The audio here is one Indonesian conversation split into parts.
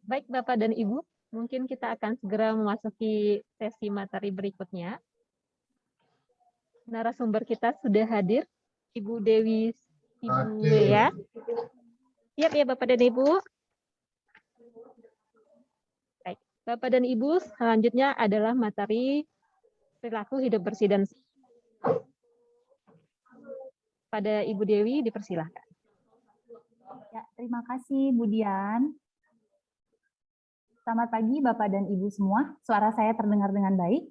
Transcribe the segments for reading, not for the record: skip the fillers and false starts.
Baik Bapak dan Ibu, mungkin kita akan segera memasuki sesi materi berikutnya. Narasumber kita sudah hadir, Ibu Dewi Sibuya. Siap ya Bapak dan Ibu? Baik, Bapak dan Ibu, selanjutnya adalah materi perilaku hidup bersih dan sehat. Pada Ibu Dewi dipersilahkan. Ya, terima kasih Bu Dian. Selamat pagi Bapak dan Ibu semua. Suara saya terdengar dengan baik?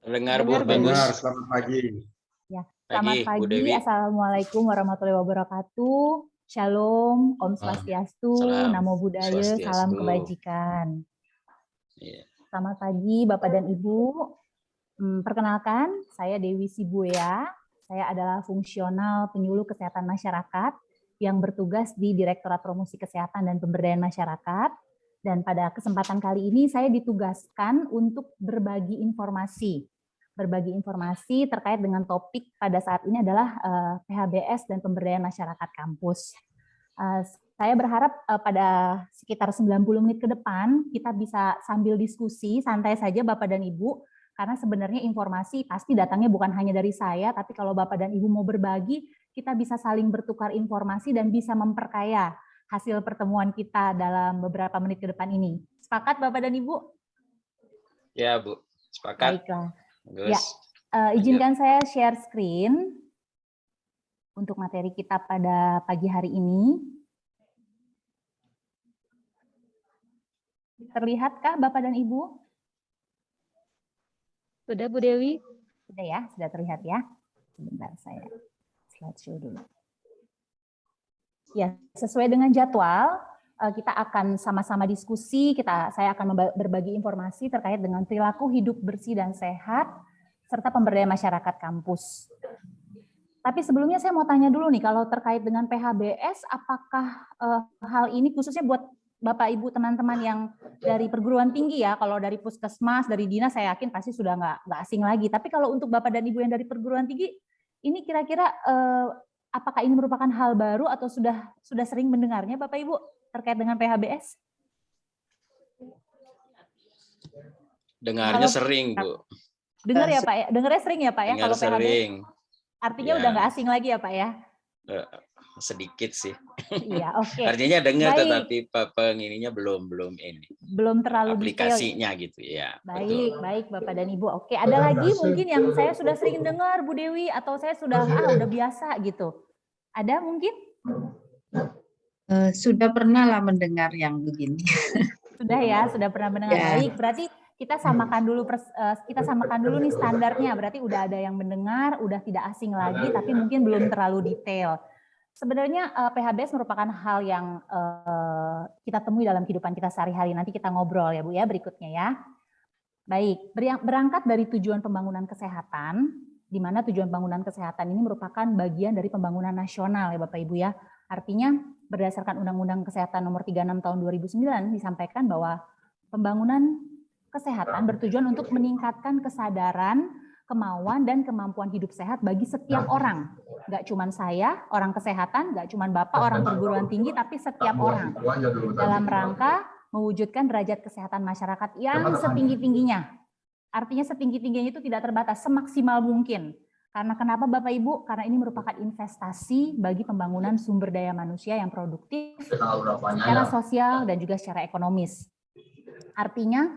Terdengar Bu, bagus. Selamat pagi. Ya, selamat Bu pagi. Dewi. Assalamualaikum warahmatullahi wabarakatuh. Shalom, Om Swastiastu, Salam Namo Buddhaya, salam Swastiastu. kebajikan. Iya. Selamat pagi Bapak dan Ibu. Perkenalkan, saya Dewi Sibuya. Saya adalah fungsional penyuluh kesehatan masyarakat yang bertugas di Direktorat Promosi Kesehatan dan Pemberdayaan Masyarakat. Dan pada kesempatan kali ini saya ditugaskan untuk berbagi informasi. Berbagi informasi terkait dengan topik pada saat ini adalah PHBS dan Pemberdayaan Masyarakat Kampus. Saya berharap pada sekitar 90 menit ke depan kita bisa sambil diskusi, santai saja Bapak dan Ibu, karena sebenarnya informasi pasti datangnya bukan hanya dari saya, tapi kalau Bapak dan Ibu mau berbagi, kita bisa saling bertukar informasi dan bisa memperkaya hasil pertemuan kita dalam beberapa menit ke depan ini. Sepakat Bapak dan Ibu? Ya Bu, sepakat. Baiklah. Bagus. Ya, izinkan saya share screen untuk materi kita pada pagi hari ini. Terlihatkah Bapak dan Ibu? Sudah Bu Dewi? Sudah ya, sudah terlihat ya. Sebentar saya slideshow dulu. Ya, sesuai dengan jadwal, kita akan sama-sama diskusi, saya akan berbagi informasi terkait dengan perilaku hidup bersih dan sehat, serta pemberdayaan masyarakat kampus. Tapi sebelumnya saya mau tanya dulu nih, kalau terkait dengan PHBS, apakah hal ini khususnya buat Bapak Ibu teman-teman yang dari perguruan tinggi ya, kalau dari puskesmas, dari dinas saya yakin pasti sudah nggak asing lagi. Tapi kalau untuk Bapak dan Ibu yang dari perguruan tinggi, ini kira-kira apakah ini merupakan hal baru atau sudah sering mendengarnya Bapak Ibu terkait dengan PHBS? Dengarnya Kalau, sering Bu. Dengar ya Pak ya, dengarnya sering ya Pak ya kalau sering. PHBS. Artinya Ya. udah nggak asing lagi ya Pak ya? Sedikit sih. Iya, oke. Artinya dengar Baik. tetapi pengininya belum ini. Belum terlalu aplikasinya detail. gitu ya. Baik, Betul. baik Bapak dan Ibu. Oke, ada lagi mungkin yang saya sudah sering dengar Bu Dewi atau saya sudah udah biasa gitu. Ada mungkin? Sudah pernah lah mendengar yang begini. Sudah ya, sudah pernah mendengar. Ya. Baik, berarti kita samakan dulu nih standarnya. Berarti udah ada yang mendengar, udah tidak asing lagi, tapi mungkin belum terlalu detail. Sebenarnya PHBS merupakan hal yang kita temui dalam kehidupan kita sehari-hari. Nanti kita ngobrol ya Bu ya berikutnya ya. Baik, berangkat dari tujuan pembangunan kesehatan, di mana tujuan pembangunan kesehatan ini merupakan bagian dari pembangunan nasional ya Bapak Ibu ya. Artinya berdasarkan Undang-Undang Kesehatan Nomor 36 Tahun 2009 disampaikan bahwa pembangunan kesehatan bertujuan untuk meningkatkan kesadaran, kemauan, dan kemampuan hidup sehat bagi setiap orang. Nggak cuma saya, orang kesehatan, nggak cuma Bapak, orang perguruan tinggi, tapi setiap orang. Dalam rangka mewujudkan derajat kesehatan masyarakat yang setinggi-tingginya. Artinya setinggi-tingginya itu tidak terbatas, semaksimal mungkin. Karena kenapa Bapak Ibu? Karena ini merupakan investasi bagi pembangunan sumber daya manusia yang produktif secara sosial dan juga secara ekonomis. Artinya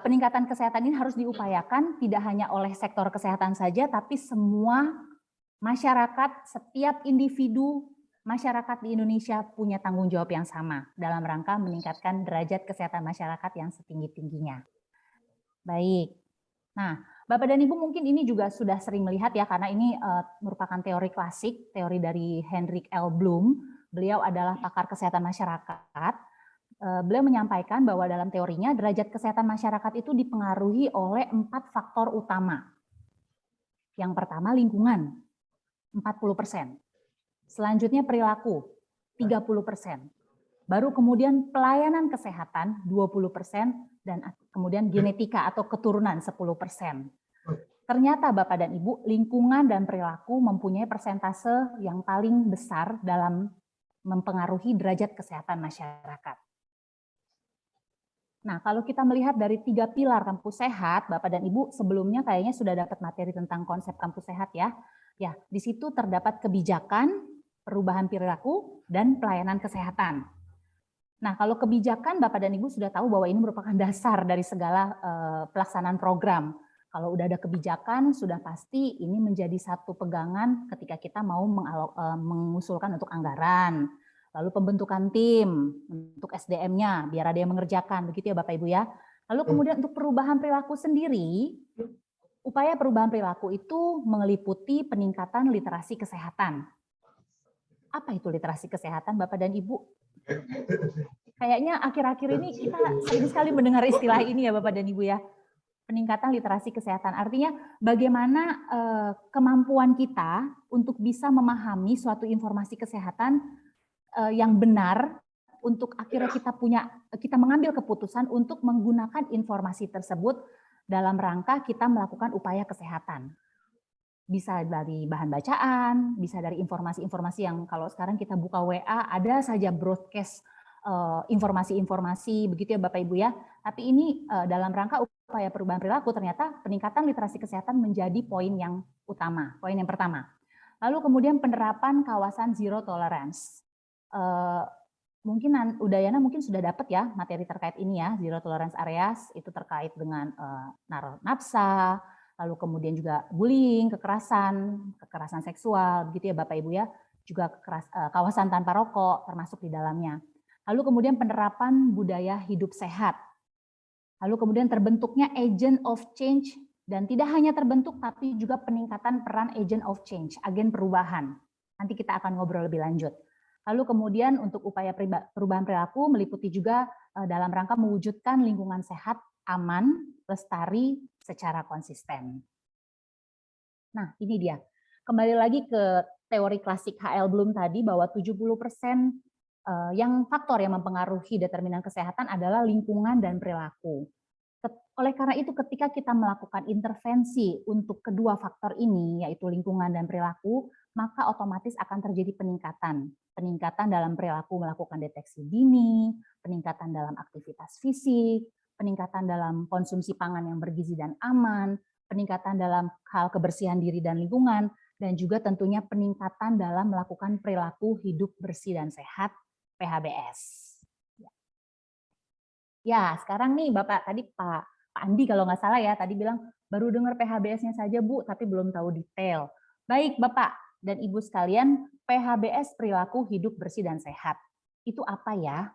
peningkatan kesehatan ini harus diupayakan tidak hanya oleh sektor kesehatan saja, tapi semua masyarakat, setiap individu masyarakat di Indonesia punya tanggung jawab yang sama dalam rangka meningkatkan derajat kesehatan masyarakat yang setinggi-tingginya. Baik. Nah, Bapak dan Ibu mungkin ini juga sudah sering melihat ya, karena ini merupakan teori klasik, teori dari Hendrik L. Bloom. Beliau adalah pakar kesehatan masyarakat. Beliau menyampaikan bahwa dalam teorinya derajat kesehatan masyarakat itu dipengaruhi oleh 4 faktor utama. Yang pertama lingkungan, 40%. Selanjutnya perilaku, 30%. Baru kemudian pelayanan kesehatan, 20%, dan kemudian genetika atau keturunan, 10%. Ternyata Bapak dan Ibu, lingkungan dan perilaku mempunyai persentase yang paling besar dalam mempengaruhi derajat kesehatan masyarakat. Nah, kalau kita melihat dari 3 pilar kampus sehat, Bapak dan Ibu sebelumnya kayaknya sudah dapat materi tentang konsep kampus sehat ya. Ya, di situ terdapat kebijakan, perubahan perilaku, dan pelayanan kesehatan. Nah, kalau kebijakan Bapak dan Ibu sudah tahu bahwa ini merupakan dasar dari segala pelaksanaan program. Kalau udah ada kebijakan, sudah pasti ini menjadi satu pegangan ketika kita mau mengusulkan untuk anggaran. Lalu pembentukan tim untuk SDM-nya, biar ada yang mengerjakan, begitu ya Bapak Ibu ya. Lalu kemudian untuk perubahan perilaku sendiri, upaya perubahan perilaku itu meliputi peningkatan literasi kesehatan. Apa itu literasi kesehatan Bapak dan Ibu? Kayaknya akhir-akhir ini kita sering sekali mendengar istilah ini ya Bapak dan Ibu ya. Peningkatan literasi kesehatan. Artinya bagaimana kemampuan kita untuk bisa memahami suatu informasi kesehatan yang benar untuk akhirnya kita mengambil keputusan untuk menggunakan informasi tersebut dalam rangka kita melakukan upaya kesehatan. Bisa dari bahan bacaan, bisa dari informasi-informasi yang kalau sekarang kita buka WA ada saja broadcast informasi-informasi begitu ya Bapak Ibu ya. Tapi ini dalam rangka upaya perubahan perilaku ternyata peningkatan literasi kesehatan menjadi poin yang utama, poin yang pertama. Lalu kemudian penerapan kawasan zero tolerance. Mungkin Udayana mungkin sudah dapat ya materi terkait ini ya, zero tolerance areas itu terkait dengan nafsa, lalu kemudian juga bullying, kekerasan seksual begitu ya Bapak Ibu ya, juga kawasan tanpa rokok termasuk di dalamnya. Lalu kemudian penerapan budaya hidup sehat. Lalu kemudian terbentuknya agent of change, dan tidak hanya terbentuk tapi juga peningkatan peran agent of change, agen perubahan. Nanti kita akan ngobrol lebih lanjut. Lalu kemudian untuk upaya perubahan perilaku meliputi juga dalam rangka mewujudkan lingkungan sehat, aman, lestari secara konsisten. Nah, ini dia. Kembali lagi ke teori klasik H.L. Bloom tadi bahwa 70% yang faktor yang mempengaruhi determinan kesehatan adalah lingkungan dan perilaku. Oleh karena itu ketika kita melakukan intervensi untuk kedua faktor ini, yaitu lingkungan dan perilaku, maka otomatis akan terjadi peningkatan dalam perilaku melakukan deteksi dini, peningkatan dalam aktivitas fisik, peningkatan dalam konsumsi pangan yang bergizi dan aman, peningkatan dalam hal kebersihan diri dan lingkungan, dan juga tentunya peningkatan dalam melakukan perilaku hidup bersih dan sehat, PHBS. Ya, sekarang nih Bapak, tadi Pak Andi kalau nggak salah ya, tadi bilang baru dengar PHBS-nya saja Bu, tapi belum tahu detail. Baik Bapak dan Ibu sekalian, PHBS perilaku hidup bersih dan sehat. Itu apa ya?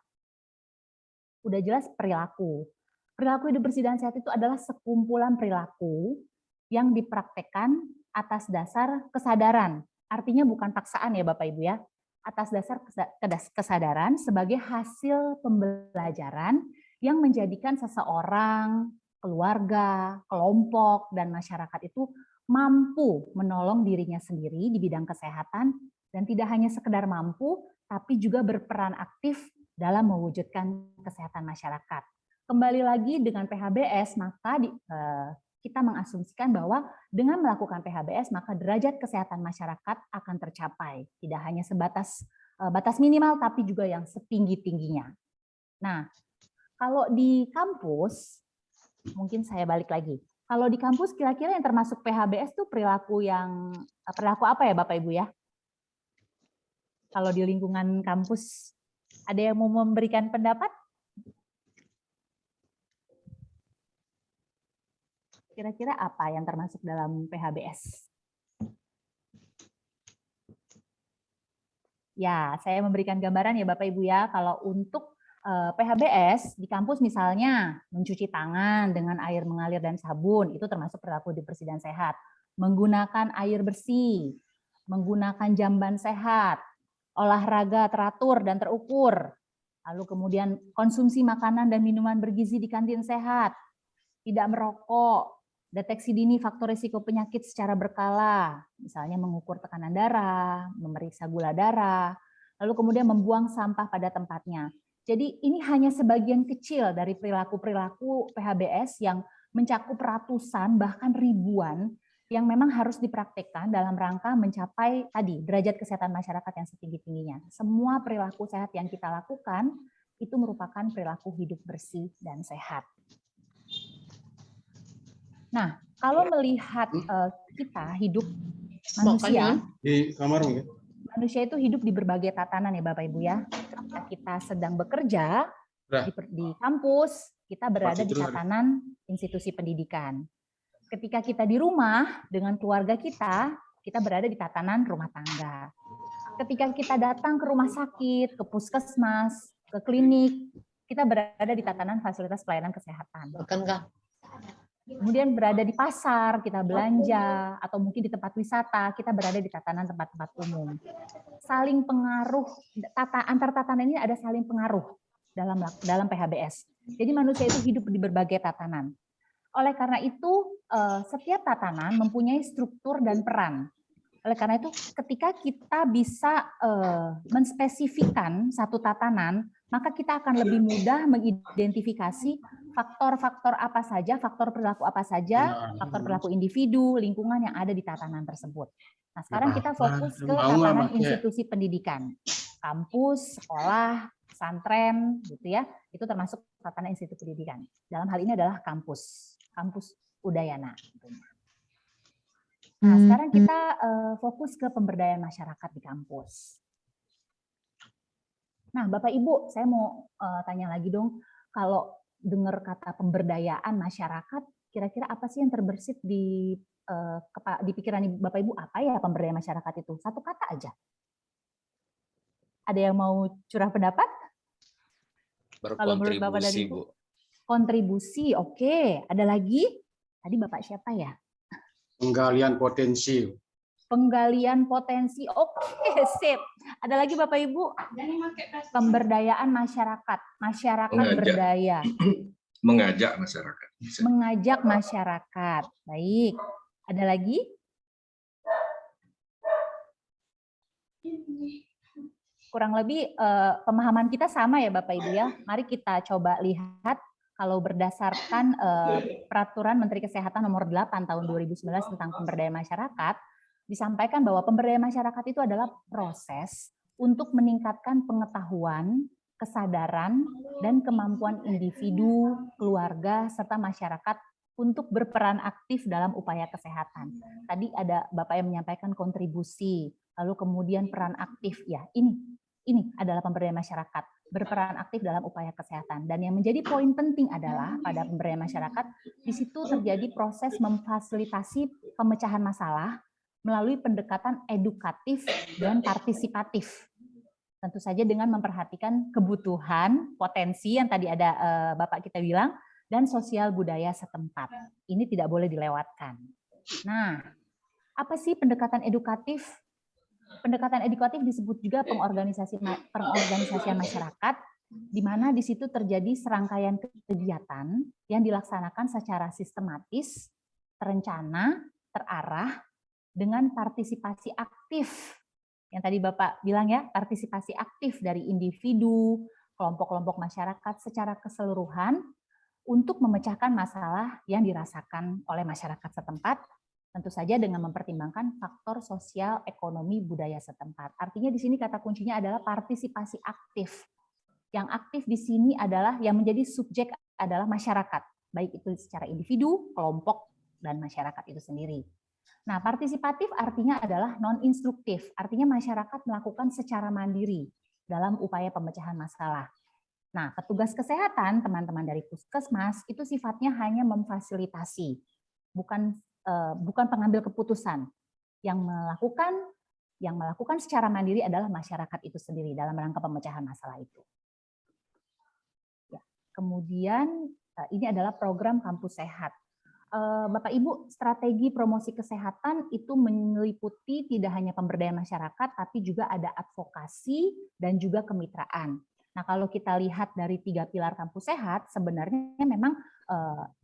Udah jelas perilaku. Perilaku hidup bersih dan sehat itu adalah sekumpulan perilaku yang dipraktekkan atas dasar kesadaran. Artinya bukan paksaan ya Bapak Ibu ya. Atas dasar kesadaran sebagai hasil pembelajaran yang menjadikan seseorang, keluarga, kelompok, dan masyarakat itu mampu menolong dirinya sendiri di bidang kesehatan, dan tidak hanya sekedar mampu, tapi juga berperan aktif dalam mewujudkan kesehatan masyarakat. Kembali lagi dengan PHBS, maka kita mengasumsikan bahwa dengan melakukan PHBS, maka derajat kesehatan masyarakat akan tercapai. Tidak hanya sebatas batas minimal, tapi juga yang setinggi-tingginya. Nah, kalau di kampus, mungkin saya balik lagi. Kalau di kampus kira-kira yang termasuk PHBS itu perilaku apa ya Bapak Ibu ya? Kalau di lingkungan kampus, ada yang mau memberikan pendapat? Kira-kira apa yang termasuk dalam PHBS? Ya, saya memberikan gambaran ya Bapak Ibu ya, kalau untuk PHBS di kampus misalnya mencuci tangan dengan air mengalir dan sabun, itu termasuk perilaku hidup bersih dan sehat. Menggunakan air bersih, menggunakan jamban sehat, olahraga teratur dan terukur, lalu kemudian konsumsi makanan dan minuman bergizi di kantin sehat, tidak merokok, deteksi dini faktor risiko penyakit secara berkala, misalnya mengukur tekanan darah, memeriksa gula darah, lalu kemudian membuang sampah pada tempatnya. Jadi ini hanya sebagian kecil dari perilaku-perilaku PHBS yang mencakup ratusan bahkan ribuan yang memang harus dipraktikkan dalam rangka mencapai tadi derajat kesehatan masyarakat yang setinggi-tingginya. Semua perilaku sehat yang kita lakukan itu merupakan perilaku hidup bersih dan sehat. Nah, kalau melihat kita hidup manusia, di kamar mungkin. Manusia itu hidup di berbagai tatanan ya Bapak Ibu ya. Ketika kita sedang bekerja di kampus, kita berada di tatanan institusi pendidikan. Ketika kita di rumah dengan keluarga kita berada di tatanan rumah tangga. Ketika kita datang ke rumah sakit, ke puskesmas, ke klinik, kita berada di tatanan fasilitas pelayanan kesehatan. Kemudian berada di pasar, kita belanja, atau mungkin di tempat wisata, kita berada di tatanan tempat-tempat umum. Saling pengaruh, antar tatanan ini ada saling pengaruh dalam PHBS. Jadi manusia itu hidup di berbagai tatanan. Oleh karena itu, setiap tatanan mempunyai struktur dan peran. Oleh karena itu, ketika kita bisa menspesifikkan satu tatanan, maka kita akan lebih mudah mengidentifikasi faktor-faktor apa saja, faktor perilaku apa saja, faktor perilaku individu, lingkungan yang ada di tatanan tersebut. Nah, sekarang kita fokus ke tatanan institusi pendidikan. Kampus, sekolah, pesantren, gitu ya. Itu termasuk tatanan institusi pendidikan. Dalam hal ini adalah kampus Udayana. Nah, sekarang kita fokus ke pemberdayaan masyarakat di kampus. Nah, Bapak Ibu, saya mau tanya lagi dong, kalau dengar kata pemberdayaan masyarakat, kira-kira apa sih yang terbersit di pikiran Bapak Ibu? Apa ya pemberdayaan masyarakat itu? Satu kata aja. Ada yang mau curah pendapat? Kalau menurut Bapak dan Ibu? Kontribusi, oke. Ada lagi? Tadi Bapak siapa ya? Penggalian potensi. Penggalian potensi, oke, sip. Ada lagi Bapak Ibu? Pemberdayaan masyarakat, berdaya. Mengajak masyarakat. Mengajak masyarakat, baik. Ada lagi? Kurang lebih pemahaman kita sama ya Bapak Ibu ya. Mari kita coba lihat. Kalau berdasarkan Peraturan Menteri Kesehatan Nomor 8 Tahun 2019 tentang pemberdayaan masyarakat, disampaikan bahwa pemberdayaan masyarakat itu adalah proses untuk meningkatkan pengetahuan, kesadaran, dan kemampuan individu, keluarga, serta masyarakat untuk berperan aktif dalam upaya kesehatan. Tadi ada Bapak yang menyampaikan kontribusi, lalu kemudian peran aktif. Ya, ini adalah pemberdayaan masyarakat. Berperan aktif dalam upaya kesehatan. Dan yang menjadi poin penting adalah pada pemberdayaan masyarakat, di situ terjadi proses memfasilitasi pemecahan masalah melalui pendekatan edukatif dan partisipatif. Tentu saja dengan memperhatikan kebutuhan, potensi yang tadi ada Bapak kita bilang, dan sosial budaya setempat. Ini tidak boleh dilewatkan. Nah, apa sih pendekatan edukatif? Pendekatan edukatif disebut juga pengorganisasian masyarakat, di mana di situ terjadi serangkaian kegiatan yang dilaksanakan secara sistematis, terencana, terarah, dengan partisipasi aktif. Yang tadi Bapak bilang ya, partisipasi aktif dari individu, kelompok-kelompok masyarakat secara keseluruhan untuk memecahkan masalah yang dirasakan oleh masyarakat setempat, tentu saja dengan mempertimbangkan faktor sosial, ekonomi, budaya setempat. Artinya di sini kata kuncinya adalah partisipasi aktif. Yang aktif di sini adalah yang menjadi subjek adalah masyarakat, baik itu secara individu, kelompok, dan masyarakat itu sendiri. Nah, partisipatif artinya adalah non-instruktif, artinya masyarakat melakukan secara mandiri dalam upaya pemecahan masalah. Nah, petugas kesehatan, teman-teman dari puskesmas, itu sifatnya hanya memfasilitasi, bukan pengambil keputusan. Yang melakukan secara mandiri adalah masyarakat itu sendiri dalam rangka pemecahan masalah itu. Ya, kemudian ini adalah program Kampus Sehat. Bapak Ibu, strategi promosi kesehatan itu meliputi tidak hanya pemberdayaan masyarakat, tapi juga ada advokasi dan juga kemitraan. Nah, kalau kita lihat dari 3 pilar Kampus Sehat, sebenarnya memang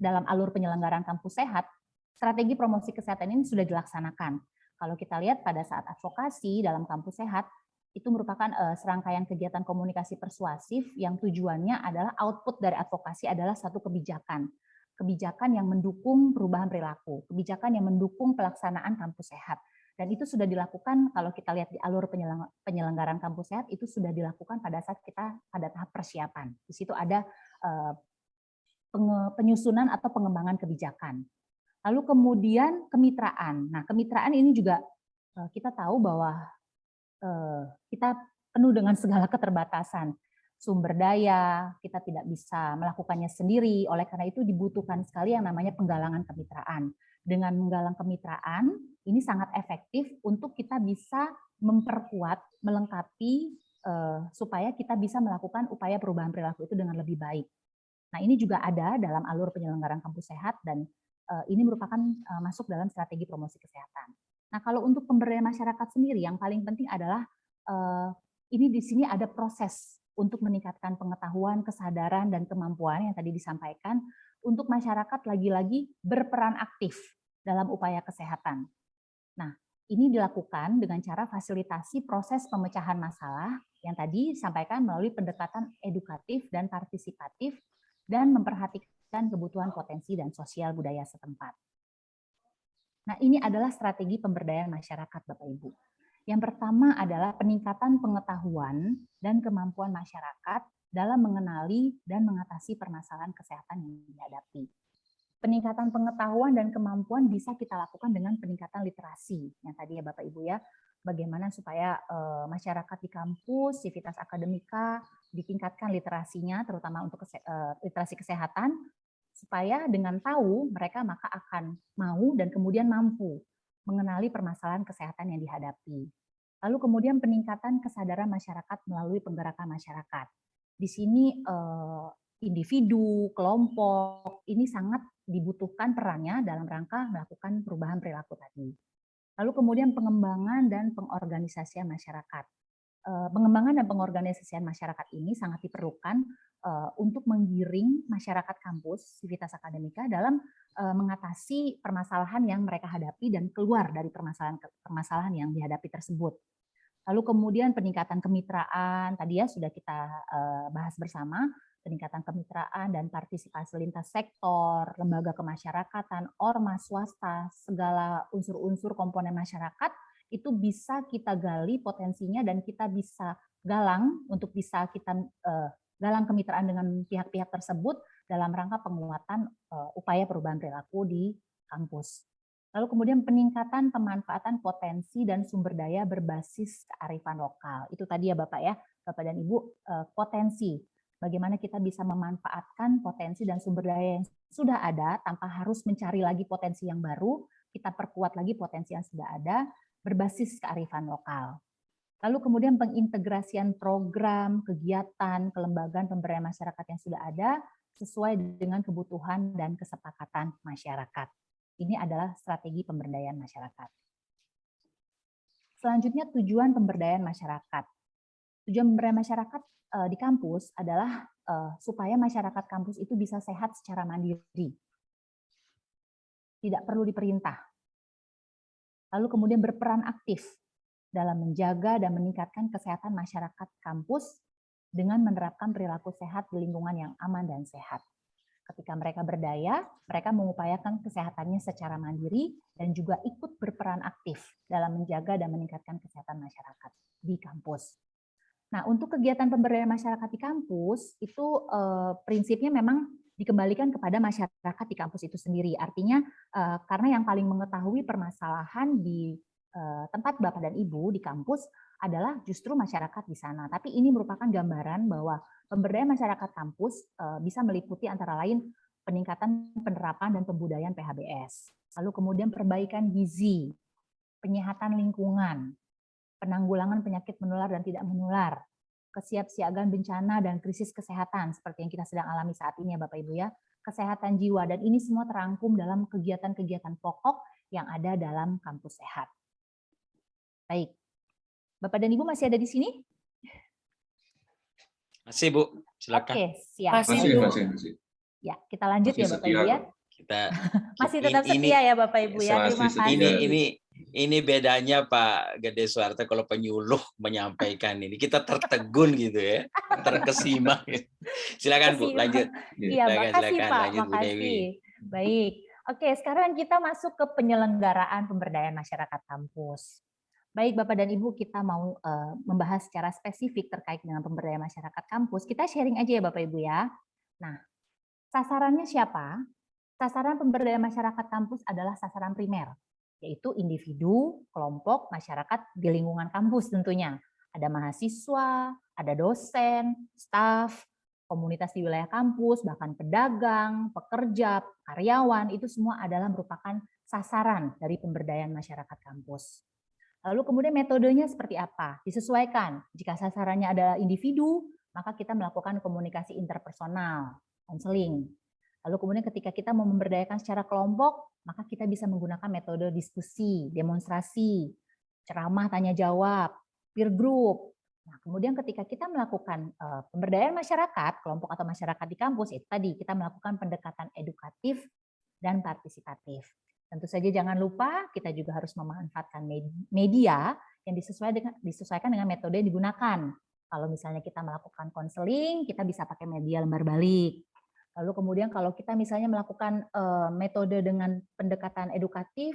dalam alur penyelenggaraan Kampus Sehat, strategi promosi kesehatan ini sudah dilaksanakan. Kalau kita lihat pada saat advokasi dalam Kampus Sehat, itu merupakan serangkaian kegiatan komunikasi persuasif yang tujuannya adalah output dari advokasi adalah satu kebijakan. Kebijakan yang mendukung perubahan perilaku, kebijakan yang mendukung pelaksanaan Kampus Sehat. Dan itu sudah dilakukan, kalau kita lihat di alur penyelenggaraan kampus sehat, itu sudah dilakukan pada saat kita pada tahap persiapan. Di situ ada penyusunan atau pengembangan kebijakan. Lalu kemudian kemitraan. Nah, kemitraan ini juga kita tahu bahwa kita penuh dengan segala keterbatasan. Sumber daya, kita tidak bisa melakukannya sendiri, oleh karena itu dibutuhkan sekali yang namanya penggalangan kemitraan. Dengan menggalang kemitraan, ini sangat efektif untuk kita bisa memperkuat, melengkapi, supaya kita bisa melakukan upaya perubahan perilaku itu dengan lebih baik. Nah, ini juga ada dalam alur penyelenggaraan kampus sehat, dan ini merupakan masuk dalam strategi promosi kesehatan. Nah, kalau untuk pemberdayaan masyarakat sendiri, yang paling penting adalah ini di sini ada proses untuk meningkatkan pengetahuan, kesadaran, dan kemampuan yang tadi disampaikan untuk masyarakat lagi-lagi berperan aktif dalam upaya kesehatan. Nah, ini dilakukan dengan cara fasilitasi proses pemecahan masalah yang tadi disampaikan melalui pendekatan edukatif dan partisipatif dan memperhatikan kebutuhan potensi dan sosial budaya setempat. Nah, ini adalah strategi pemberdayaan masyarakat, Bapak Ibu. Yang pertama adalah peningkatan pengetahuan dan kemampuan masyarakat dalam mengenali dan mengatasi permasalahan kesehatan yang dihadapi. Peningkatan pengetahuan dan kemampuan bisa kita lakukan dengan peningkatan literasi, yang tadi ya Bapak Ibu ya, bagaimana supaya masyarakat di kampus, sivitas akademika ditingkatkan literasinya, terutama untuk literasi kesehatan, supaya dengan tahu mereka maka akan mau dan kemudian mampu mengenali permasalahan kesehatan yang dihadapi. Lalu kemudian peningkatan kesadaran masyarakat melalui penggerakan masyarakat. Di sini individu, kelompok, ini sangat dibutuhkan perannya dalam rangka melakukan perubahan perilaku tadi. Lalu kemudian pengembangan dan pengorganisasian masyarakat. Pengembangan dan pengorganisasian masyarakat ini sangat diperlukan untuk menggiring masyarakat kampus, sivitas akademika dalam mengatasi permasalahan yang mereka hadapi dan keluar dari permasalahan yang dihadapi tersebut. Lalu kemudian peningkatan kemitraan, tadi ya sudah kita bahas bersama, peningkatan kemitraan dan partisipasi lintas sektor, lembaga kemasyarakatan, ormas, swasta, segala unsur-unsur komponen masyarakat, itu bisa kita gali potensinya dan kita bisa galang untuk bisa kita galang kemitraan dengan pihak-pihak tersebut dalam rangka penguatan upaya perubahan perilaku di kampus. Lalu kemudian peningkatan pemanfaatan potensi dan sumber daya berbasis kearifan lokal. Itu tadi ya Bapak ya, Bapak dan Ibu, potensi. Bagaimana kita bisa memanfaatkan potensi dan sumber daya yang sudah ada tanpa harus mencari lagi potensi yang baru, kita perkuat lagi potensi yang sudah ada berbasis kearifan lokal. Lalu kemudian pengintegrasian program, kegiatan, kelembagaan pemberdayaan masyarakat yang sudah ada sesuai dengan kebutuhan dan kesepakatan masyarakat. Ini adalah strategi pemberdayaan masyarakat. Selanjutnya tujuan pemberdayaan masyarakat. Tujuan pemberdayaan masyarakat di kampus adalah supaya masyarakat kampus itu bisa sehat secara mandiri. Tidak perlu diperintah. Lalu kemudian berperan aktif dalam menjaga dan meningkatkan kesehatan masyarakat kampus dengan menerapkan perilaku sehat di lingkungan yang aman dan sehat. Ketika mereka berdaya, mereka mengupayakan kesehatannya secara mandiri dan juga ikut berperan aktif dalam menjaga dan meningkatkan kesehatan masyarakat di kampus. Nah, untuk kegiatan pemberdayaan masyarakat di kampus, itu prinsipnya memang dikembalikan kepada masyarakat di kampus itu sendiri. Artinya, karena yang paling mengetahui permasalahan di tempat Bapak dan Ibu di kampus adalah justru masyarakat di sana. Tapi ini merupakan gambaran bahwa pemberdayaan masyarakat kampus bisa meliputi antara lain peningkatan penerapan dan pembudayaan PHBS. Lalu kemudian perbaikan gizi, penyehatan lingkungan, penanggulangan penyakit menular dan tidak menular, kesiapsiagaan bencana dan krisis kesehatan seperti yang kita sedang alami saat ini ya Bapak Ibu ya, kesehatan jiwa, dan ini semua terangkum dalam kegiatan-kegiatan pokok yang ada dalam kampus sehat. Baik, Bapak dan Ibu masih ada di sini? Masih Bu, silakan. Oke, siap. Masih. Ya, kita lanjut Masih ya Bapak setia Ibu ya. kok. Kita Masih tetap setia ya Bapak Ibu ya. Terima Masih kasih. setia. ini bedanya Pak Gede Suwarto kalau penyuluh menyampaikan ini. Kita tertegun gitu ya, terkesima. Silakan Bu, lanjut. Iya, Silakan, makasih silakan, Pak, lanjut, Bu Dewi. makasih. Baik, Oke, sekarang kita masuk ke penyelenggaraan pemberdayaan masyarakat kampus. Baik Bapak dan Ibu, kita mau membahas secara spesifik terkait dengan pemberdayaan masyarakat kampus. Kita sharing aja ya Bapak Ibu ya. Nah, sasarannya siapa? Sasaran pemberdayaan masyarakat kampus adalah sasaran primer, yaitu individu, kelompok, masyarakat di lingkungan kampus tentunya. Ada mahasiswa, ada dosen, staf, komunitas di wilayah kampus, bahkan pedagang, pekerja, karyawan, itu semua adalah merupakan sasaran dari pemberdayaan masyarakat kampus. Lalu kemudian metodenya seperti apa? Disesuaikan. Jika sasarannya ada individu, maka kita melakukan komunikasi interpersonal, konseling. Lalu kemudian ketika kita mau memberdayakan secara kelompok, maka kita bisa menggunakan metode diskusi, demonstrasi, ceramah, tanya jawab, peer group. Nah, kemudian ketika kita melakukan pemberdayaan masyarakat, kelompok atau masyarakat di kampus, itu tadi kita melakukan pendekatan edukatif dan partisipatif. Tentu saja jangan lupa kita juga harus memanfaatkan media yang disesuaikan dengan metode yang digunakan. Kalau misalnya kita melakukan konseling, kita bisa pakai media lembar balik. Lalu kemudian kalau kita misalnya melakukan metode dengan pendekatan edukatif,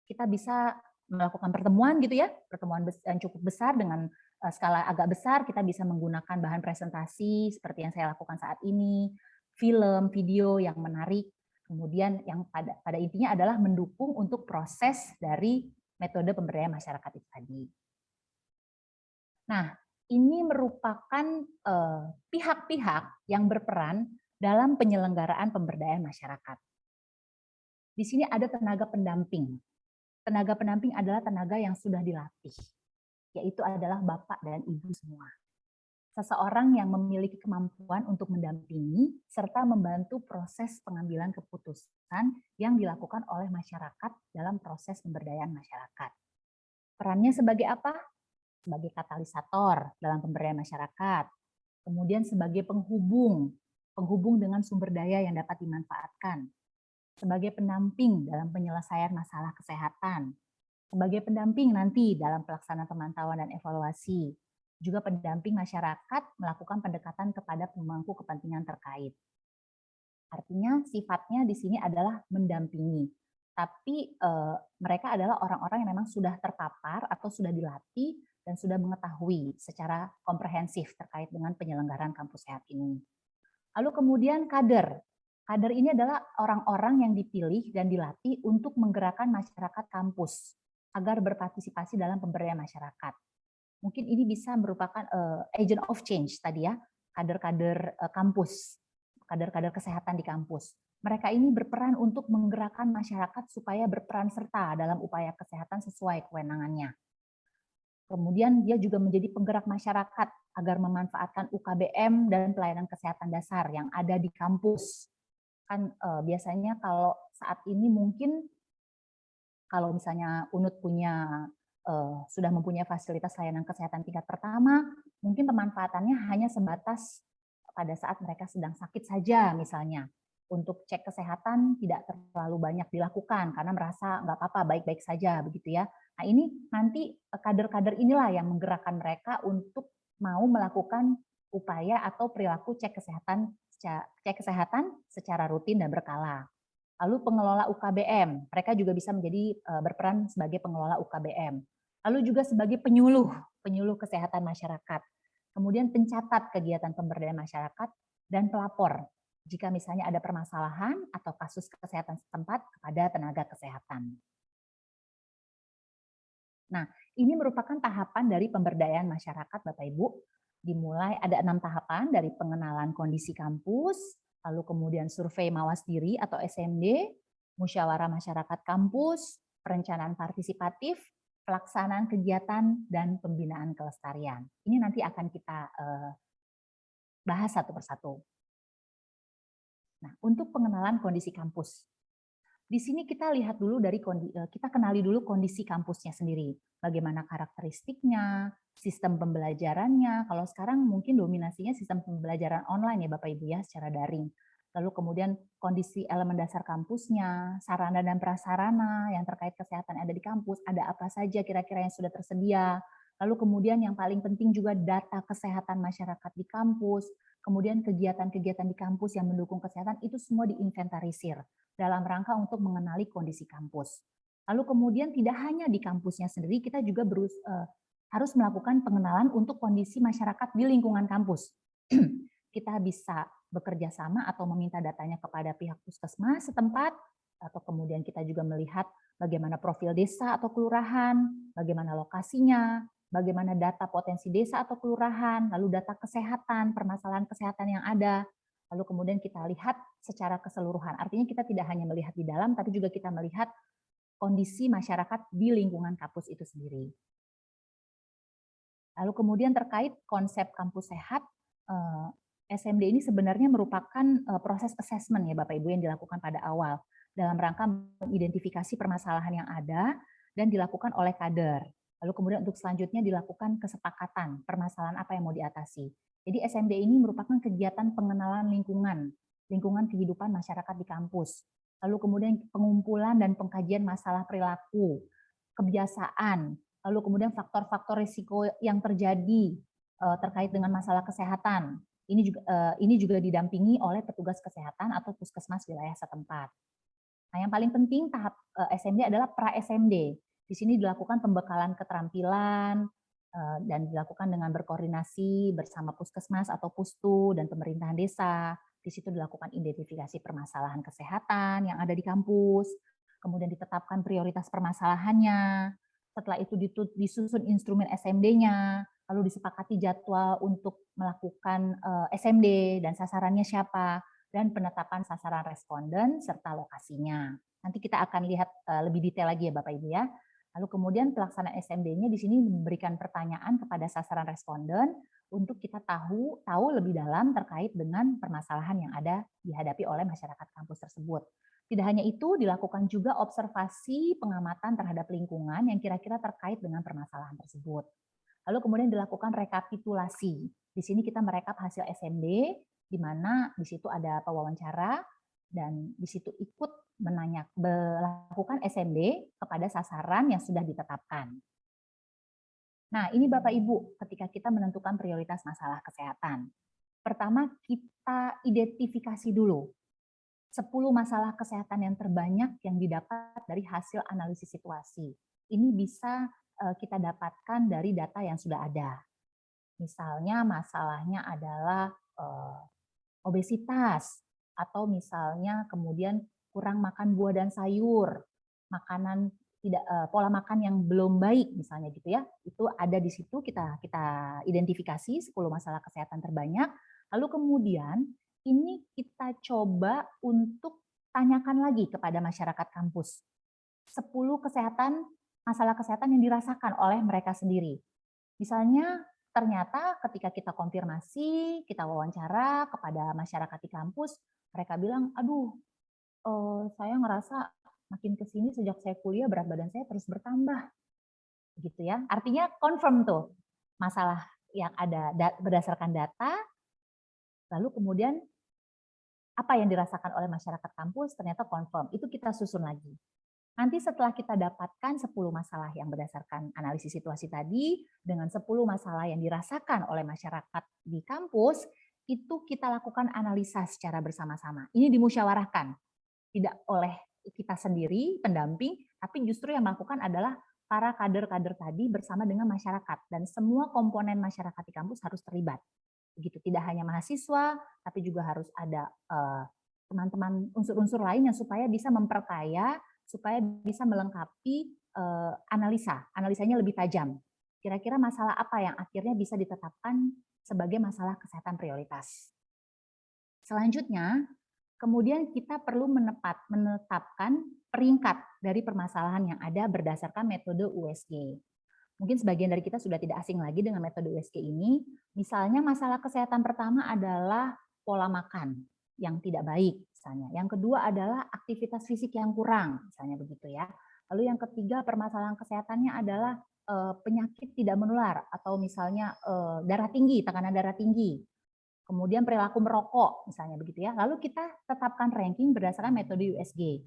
kita bisa melakukan pertemuan gitu ya, pertemuan yang cukup besar dengan skala agak besar, kita bisa menggunakan bahan presentasi seperti yang saya lakukan saat ini, film, video yang menarik, kemudian yang pada intinya adalah mendukung untuk proses dari metode pemberdayaan masyarakat itu tadi. Nah, ini merupakan pihak-pihak yang berperan dalam penyelenggaraan pemberdayaan masyarakat. Di sini ada tenaga pendamping. Tenaga pendamping adalah tenaga yang sudah dilatih, yaitu adalah Bapak dan Ibu semua. Seseorang yang memiliki kemampuan untuk mendampingi serta membantu proses pengambilan keputusan yang dilakukan oleh masyarakat dalam proses pemberdayaan masyarakat. Perannya sebagai apa? Sebagai katalisator dalam pemberdayaan masyarakat, kemudian sebagai penghubung dengan sumber daya yang dapat dimanfaatkan, sebagai pendamping dalam penyelesaian masalah kesehatan, sebagai pendamping nanti dalam pelaksanaan pemantauan dan evaluasi, juga pendamping masyarakat melakukan pendekatan kepada pemangku kepentingan terkait. Artinya sifatnya di sini adalah mendampingi, tapi mereka adalah orang-orang yang memang sudah terpapar atau sudah dilatih dan sudah mengetahui secara komprehensif terkait dengan penyelenggaraan kampus sehat ini. Lalu kemudian kader. Kader ini adalah orang-orang yang dipilih dan dilatih untuk menggerakkan masyarakat kampus agar berpartisipasi dalam pemberdayaan masyarakat. Mungkin ini bisa merupakan agent of change tadi ya, kader-kader kampus, kader-kader kesehatan di kampus. Mereka ini berperan untuk menggerakkan masyarakat supaya berperan serta dalam upaya kesehatan sesuai kewenangannya. Kemudian dia juga menjadi penggerak masyarakat agar memanfaatkan UKBM dan pelayanan kesehatan dasar yang ada di kampus. Kan biasanya kalau saat ini mungkin kalau misalnya UNUT sudah mempunyai fasilitas layanan kesehatan tingkat pertama, mungkin pemanfaatannya hanya sebatas pada saat mereka sedang sakit saja misalnya. Untuk cek kesehatan tidak terlalu banyak dilakukan karena merasa nggak apa-apa, baik-baik saja begitu ya. Nah ini nanti kader-kader inilah yang menggerakkan mereka untuk mau melakukan upaya atau perilaku cek kesehatan secara rutin dan berkala. Lalu pengelola UKBM, mereka juga bisa menjadi berperan sebagai pengelola UKBM. Lalu juga sebagai penyuluh kesehatan masyarakat. Kemudian pencatat kegiatan pemberdayaan masyarakat dan pelapor jika misalnya ada permasalahan atau kasus kesehatan setempat kepada tenaga kesehatan. Nah, ini merupakan tahapan dari pemberdayaan masyarakat Bapak Ibu. Dimulai ada 6 tahapan dari pengenalan kondisi kampus, lalu kemudian survei mawas diri atau SMD, musyawarah masyarakat kampus, perencanaan partisipatif, pelaksanaan kegiatan, dan pembinaan kelestarian. Ini nanti akan kita bahas satu persatu. Nah, untuk pengenalan kondisi kampus. Di sini kita lihat dulu kita kenali dulu kondisi kampusnya sendiri. Bagaimana karakteristiknya, sistem pembelajarannya. Kalau sekarang mungkin dominasinya sistem pembelajaran online ya Bapak Ibu ya, secara daring. Lalu kemudian kondisi elemen dasar kampusnya, sarana dan prasarana yang terkait kesehatan ada di kampus, ada apa saja kira-kira yang sudah tersedia. Lalu kemudian yang paling penting juga data kesehatan masyarakat di kampus, kemudian kegiatan-kegiatan di kampus yang mendukung kesehatan, itu semua diinventarisir dalam rangka untuk mengenali kondisi kampus. Lalu kemudian tidak hanya di kampusnya sendiri, kita juga harus melakukan pengenalan untuk kondisi masyarakat di lingkungan kampus. Kita bisa bekerja sama atau meminta datanya kepada pihak puskesmas setempat, atau kemudian kita juga melihat bagaimana profil desa atau kelurahan, bagaimana lokasinya, bagaimana data potensi desa atau kelurahan, lalu data kesehatan, permasalahan kesehatan yang ada, lalu kemudian kita lihat secara keseluruhan. Artinya kita tidak hanya melihat di dalam, tapi juga kita melihat kondisi masyarakat di lingkungan kampus itu sendiri. Lalu kemudian terkait konsep kampus sehat, SMD ini sebenarnya merupakan proses assessment ya Bapak Ibu yang dilakukan pada awal dalam rangka mengidentifikasi permasalahan yang ada dan dilakukan oleh kader. Lalu kemudian untuk selanjutnya dilakukan kesepakatan permasalahan apa yang mau diatasi. Jadi SMD ini merupakan kegiatan pengenalan lingkungan kehidupan masyarakat di kampus. Lalu kemudian pengumpulan dan pengkajian masalah perilaku, kebiasaan, lalu kemudian faktor-faktor risiko yang terjadi terkait dengan masalah kesehatan. Ini juga didampingi oleh petugas kesehatan atau puskesmas wilayah setempat. Nah, yang paling penting tahap SMD adalah pra-SMD. Di sini dilakukan pembekalan keterampilan dan dilakukan dengan berkoordinasi bersama puskesmas atau pustu dan pemerintahan desa. Di situ dilakukan identifikasi permasalahan kesehatan yang ada di kampus, kemudian ditetapkan prioritas permasalahannya. Setelah itu disusun instrumen SMD-nya, lalu disepakati jadwal untuk melakukan SMD dan sasarannya siapa, dan penetapan sasaran responden serta lokasinya. Nanti kita akan lihat lebih detail lagi ya Bapak Ibu ya. Lalu kemudian pelaksanaan SMD-nya di sini memberikan pertanyaan kepada sasaran responden untuk kita tahu lebih dalam terkait dengan permasalahan yang ada dihadapi oleh masyarakat kampus tersebut. Tidak hanya itu, dilakukan juga observasi pengamatan terhadap lingkungan yang kira-kira terkait dengan permasalahan tersebut. Lalu kemudian dilakukan rekapitulasi. Di sini kita merekap hasil SMD, di mana di situ ada pewawancara, dan di situ ikut melakukan SMD kepada sasaran yang sudah ditetapkan. Nah, ini Bapak Ibu, ketika kita menentukan prioritas masalah kesehatan. Pertama, kita identifikasi dulu 10 masalah kesehatan yang terbanyak yang didapat dari hasil analisis situasi. Ini bisa kita dapatkan dari data yang sudah ada. Misalnya masalahnya adalah obesitas, atau misalnya kemudian kurang makan buah dan sayur, makanan pola makan yang belum baik misalnya gitu ya. Itu ada di situ, kita identifikasi 10 masalah kesehatan terbanyak. Lalu kemudian ini kita coba untuk tanyakan lagi kepada masyarakat kampus. 10 masalah kesehatan yang dirasakan oleh mereka sendiri. Misalnya ternyata ketika kita konfirmasi, kita wawancara kepada masyarakat di kampus, mereka bilang, aduh, saya ngerasa makin ke sini sejak saya kuliah berat badan saya terus bertambah. Gitu ya. Artinya confirm tuh masalah yang ada berdasarkan data, lalu kemudian apa yang dirasakan oleh masyarakat kampus ternyata confirm. Itu kita susun lagi. Nanti setelah kita dapatkan 10 masalah yang berdasarkan analisis situasi tadi, dengan 10 masalah yang dirasakan oleh masyarakat di kampus, itu kita lakukan analisa secara bersama-sama. Ini dimusyawarahkan, tidak oleh kita sendiri, pendamping, tapi justru yang melakukan adalah para kader-kader tadi bersama dengan masyarakat. Dan semua komponen masyarakat di kampus harus terlibat. Begitu, tidak hanya mahasiswa, tapi juga harus ada teman-teman unsur-unsur lainnya supaya bisa memperkaya, supaya bisa melengkapi analisanya lebih tajam. Kira-kira masalah apa yang akhirnya bisa ditetapkan sebagai masalah kesehatan prioritas. Selanjutnya, kemudian kita perlu menetapkan peringkat dari permasalahan yang ada berdasarkan metode USG. Mungkin sebagian dari kita sudah tidak asing lagi dengan metode USG ini. Misalnya masalah kesehatan pertama adalah pola makan yang tidak baik, misalnya. Yang kedua adalah aktivitas fisik yang kurang, misalnya begitu ya. Lalu yang ketiga permasalahan kesehatannya adalah penyakit tidak menular atau misalnya darah tinggi, tekanan darah tinggi. Kemudian perilaku merokok, misalnya begitu ya. Lalu kita tetapkan ranking berdasarkan metode USG.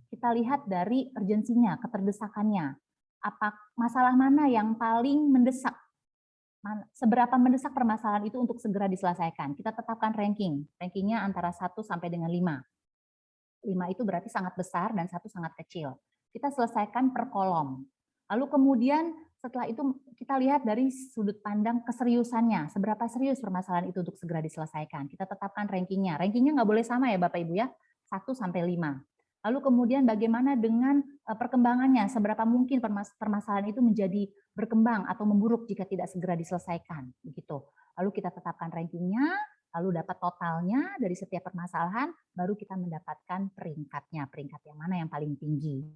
Kita lihat dari urgensinya, keterdesakannya. Apa masalah mana yang paling mendesak seberapa mendesak permasalahan itu untuk segera diselesaikan. Kita tetapkan ranking. Rankingnya antara 1 sampai dengan 5. 5 itu berarti sangat besar dan 1 sangat kecil. Kita selesaikan per kolom. Lalu kemudian setelah itu kita lihat dari sudut pandang keseriusannya. Seberapa serius permasalahan itu untuk segera diselesaikan. Kita tetapkan rankingnya. Rankingnya nggak boleh sama ya Bapak Ibu ya. 1 sampai 5. Lalu kemudian bagaimana dengan perkembangannya, seberapa mungkin permasalahan itu menjadi berkembang atau memburuk jika tidak segera diselesaikan, begitu. Lalu kita tetapkan rankingnya, lalu dapat totalnya dari setiap permasalahan, baru kita mendapatkan peringkatnya, peringkat yang mana yang paling tinggi.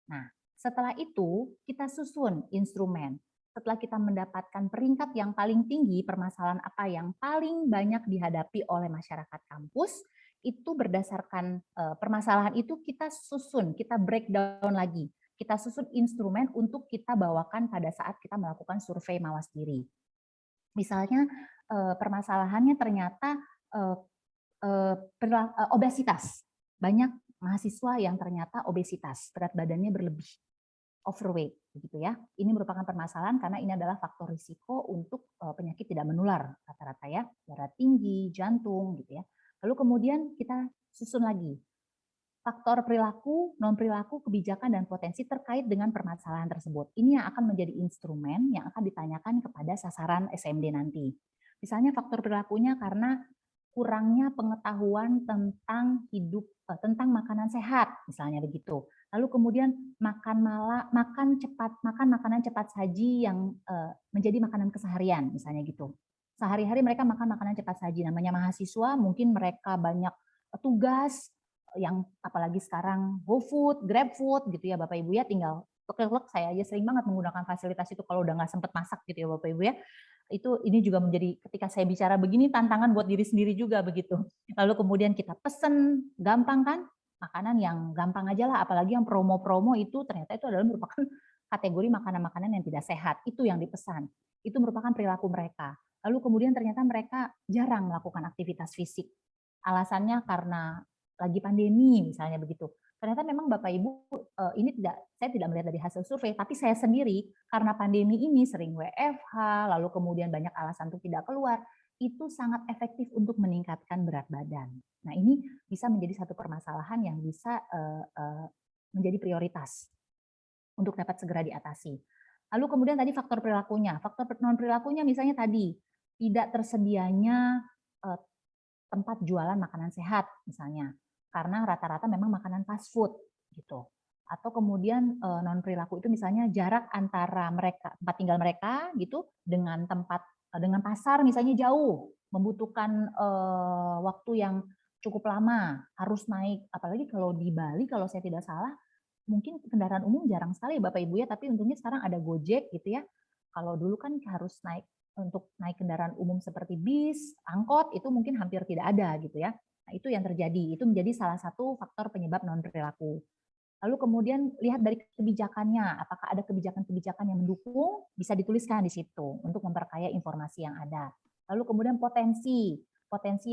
Nah, setelah itu kita susun instrumen. Setelah kita mendapatkan peringkat yang paling tinggi, permasalahan apa yang paling banyak dihadapi oleh masyarakat kampus, itu berdasarkan permasalahan itu kita susun, kita breakdown lagi. Kita susun instrumen untuk kita bawakan pada saat kita melakukan survei mawas diri. Misalnya permasalahannya ternyata obesitas. Banyak mahasiswa yang ternyata obesitas, berat badannya berlebih, overweight, begitu ya. Ini merupakan permasalahan karena ini adalah faktor risiko untuk penyakit tidak menular rata-rata ya, darah tinggi, jantung, gitu ya. Lalu kemudian kita susun lagi faktor perilaku, non perilaku, kebijakan dan potensi terkait dengan permasalahan tersebut. Ini yang akan menjadi instrumen yang akan ditanyakan kepada sasaran SMD nanti. Misalnya faktor perilakunya karena kurangnya pengetahuan tentang tentang makanan sehat, misalnya begitu. Lalu kemudian makan makanan cepat saji yang menjadi makanan keseharian, misalnya gitu. Sehari-hari mereka makan makanan cepat saji, namanya mahasiswa, mungkin mereka banyak tugas, yang apalagi sekarang GoFood, GrabFood gitu ya Bapak Ibu ya, tinggal klik-klik. Saya aja sering banget menggunakan fasilitas itu kalau udah nggak sempet masak gitu ya Bapak Ibu ya. Ini juga menjadi ketika saya bicara begini tantangan buat diri sendiri juga begitu. Lalu kemudian kita pesen, gampang kan? Makanan yang gampang aja lah, apalagi yang promo-promo itu ternyata itu adalah merupakan kategori makanan-makanan yang tidak sehat, itu yang dipesan. Itu merupakan perilaku mereka. Lalu kemudian ternyata mereka jarang melakukan aktivitas fisik. Alasannya karena lagi pandemi misalnya begitu. Ternyata memang Bapak Ibu saya tidak melihat dari hasil survei, tapi saya sendiri karena pandemi ini sering WFH, lalu kemudian banyak alasan untuk tidak keluar, itu sangat efektif untuk meningkatkan berat badan. Nah ini bisa menjadi satu permasalahan yang bisa menjadi prioritas untuk dapat segera diatasi. Lalu kemudian tadi faktor perilakunya, faktor non perilakunya misalnya tadi tidak tersedianya tempat jualan makanan sehat misalnya, karena rata-rata memang makanan fast food gitu. Atau kemudian non perilaku itu misalnya jarak antara tempat tinggal mereka gitu dengan pasar misalnya jauh, membutuhkan waktu yang cukup lama, harus naik, apalagi kalau di Bali kalau saya tidak salah mungkin kendaraan umum jarang sekali Bapak Ibu ya, tapi untungnya sekarang ada Gojek gitu ya. Kalau dulu kan harus untuk naik kendaraan umum seperti bis, angkot, itu mungkin hampir tidak ada gitu ya. Nah, itu yang terjadi. Itu menjadi salah satu faktor penyebab non perilaku. Lalu kemudian lihat dari kebijakannya, apakah ada kebijakan-kebijakan yang mendukung, bisa dituliskan di situ untuk memperkaya informasi yang ada. Lalu kemudian potensi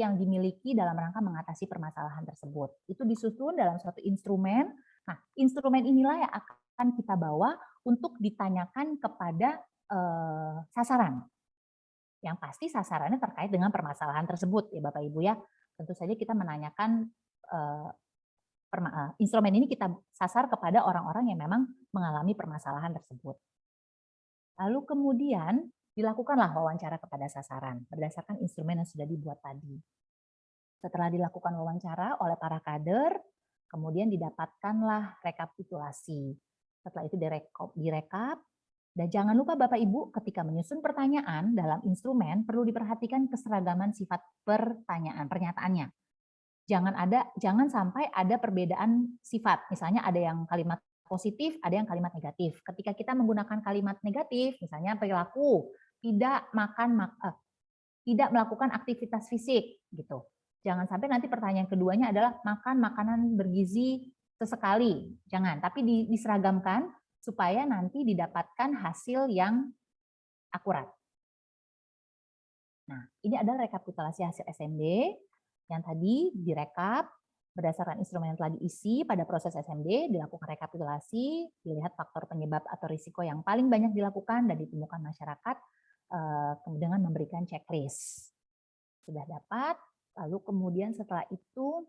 yang dimiliki dalam rangka mengatasi permasalahan tersebut. Itu disusun dalam suatu instrumen. Nah, instrumen inilah yang akan kita bawa untuk ditanyakan kepada sasaran. Yang pasti sasarannya terkait dengan permasalahan tersebut ya Bapak Ibu ya. Tentu saja kita menanyakan instrumen ini kita sasar kepada orang-orang yang memang mengalami permasalahan tersebut. Lalu kemudian dilakukanlah wawancara kepada sasaran berdasarkan instrumen yang sudah dibuat tadi. Setelah dilakukan wawancara oleh para kader, kemudian didapatkanlah rekapitulasi. Setelah itu direkap. Dan jangan lupa Bapak Ibu ketika menyusun pertanyaan dalam instrumen perlu diperhatikan keseragaman sifat pernyataannya. Jangan sampai ada perbedaan sifat. Misalnya ada yang kalimat positif, ada yang kalimat negatif. Ketika kita menggunakan kalimat negatif, misalnya perilaku tidak melakukan aktivitas fisik gitu. Jangan sampai nanti pertanyaan keduanya adalah makan makanan bergizi sesekali. Jangan, tapi diseragamkan supaya nanti didapatkan hasil yang akurat. Nah, ini adalah rekapitulasi hasil SMD yang tadi direkap berdasarkan instrumen yang telah diisi pada proses SMD, dilakukan rekapitulasi, dilihat faktor penyebab atau risiko yang paling banyak dilakukan dan ditemukan masyarakat, dengan memberikan checklist. Sudah dapat, lalu kemudian setelah itu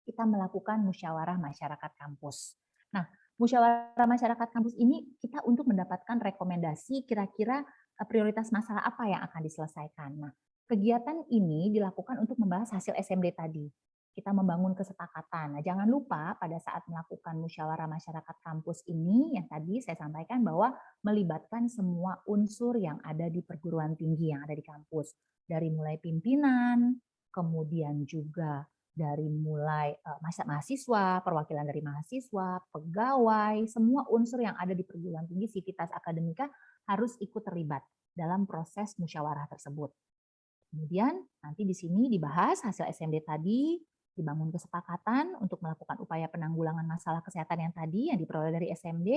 kita melakukan musyawarah masyarakat kampus. Nah, musyawarah masyarakat kampus ini kita untuk mendapatkan rekomendasi kira-kira prioritas masalah apa yang akan diselesaikan. Nah, kegiatan ini dilakukan untuk membahas hasil SMD tadi. Kita membangun kesepakatan. Nah, jangan lupa pada saat melakukan musyawarah masyarakat kampus ini, yang tadi saya sampaikan bahwa melibatkan semua unsur yang ada di perguruan tinggi yang ada di kampus. Dari mulai pimpinan, kemudian juga dari mulai mahasiswa, perwakilan dari mahasiswa, pegawai, semua unsur yang ada di perguruan tinggi, sivitas akademika harus ikut terlibat dalam proses musyawarah tersebut. Kemudian nanti di sini dibahas hasil SMD tadi, dibangun kesepakatan untuk melakukan upaya penanggulangan masalah kesehatan yang tadi yang diperoleh dari SMD.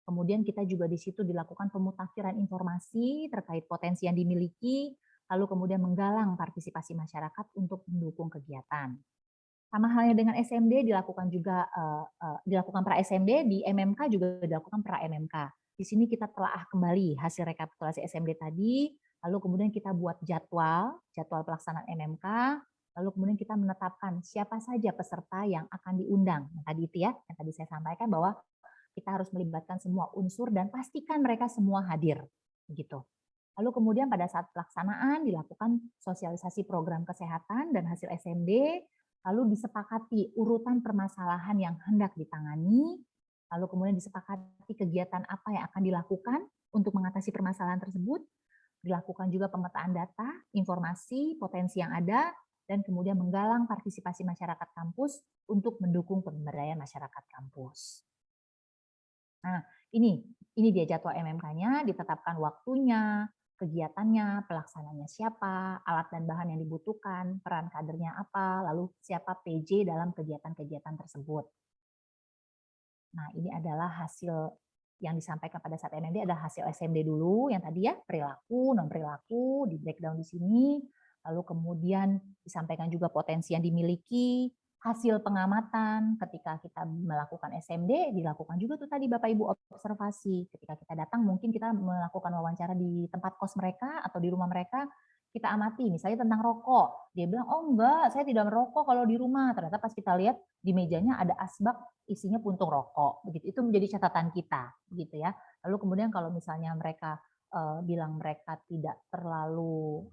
Kemudian kita juga di situ dilakukan pemutakhiran informasi terkait potensi yang dimiliki, lalu kemudian menggalang partisipasi masyarakat untuk mendukung kegiatan. Sama halnya dengan SMD dilakukan juga dilakukan pra SMD, di MMK juga dilakukan pra MMK. Di sini kita telaah kembali hasil rekapitulasi SMD tadi, lalu kemudian kita buat jadwal pelaksanaan MMK, lalu kemudian kita menetapkan siapa saja peserta yang akan diundang. Nah, tadi itu ya, yang tadi saya sampaikan bahwa kita harus melibatkan semua unsur dan pastikan mereka semua hadir, begitu. Lalu kemudian pada saat pelaksanaan dilakukan sosialisasi program kesehatan dan hasil SMD, lalu disepakati urutan permasalahan yang hendak ditangani, lalu kemudian disepakati kegiatan apa yang akan dilakukan untuk mengatasi permasalahan tersebut, dilakukan juga pemetaan data, informasi, potensi yang ada, dan kemudian menggalang partisipasi masyarakat kampus untuk mendukung pemberdayaan masyarakat kampus. Nah, ini dia jadwal MMK-nya, ditetapkan waktunya, kegiatannya, pelaksananya siapa, alat dan bahan yang dibutuhkan, peran kadernya apa, lalu siapa PJ dalam kegiatan-kegiatan tersebut. Nah, ini adalah hasil yang disampaikan pada saat MMD, adalah hasil SMD dulu, yang tadi ya, perilaku, non-perilaku, di breakdown di sini, lalu kemudian disampaikan juga potensi yang dimiliki, hasil pengamatan ketika kita melakukan SMD, dilakukan juga tuh tadi Bapak Ibu observasi. Ketika kita datang mungkin kita melakukan wawancara di tempat kos mereka atau di rumah mereka, kita amati misalnya tentang rokok. Dia bilang, oh enggak, saya tidak merokok kalau di rumah. Ternyata pas kita lihat di mejanya ada asbak isinya puntung rokok. Begitu, itu menjadi catatan kita, begitu ya. Lalu kemudian kalau misalnya mereka bilang mereka tidak terlalu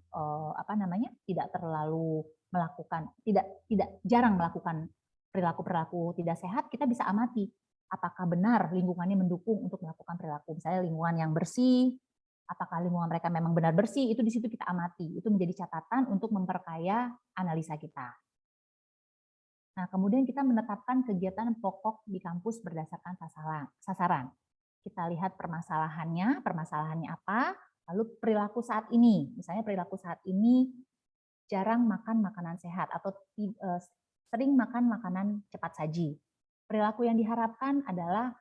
tidak terlalu melakukan, jarang melakukan perilaku-perilaku tidak sehat, kita bisa amati apakah benar lingkungannya mendukung untuk melakukan perilaku. Misalnya lingkungan yang bersih, apakah lingkungan mereka memang benar bersih, itu di situ kita amati. Itu menjadi catatan untuk memperkaya analisa kita. Nah, kemudian kita menetapkan kegiatan pokok di kampus berdasarkan sasaran. Kita lihat permasalahannya apa, lalu perilaku saat ini. Misalnya perilaku saat ini jarang makan makanan sehat atau sering makan makanan cepat saji. Perilaku yang diharapkan adalah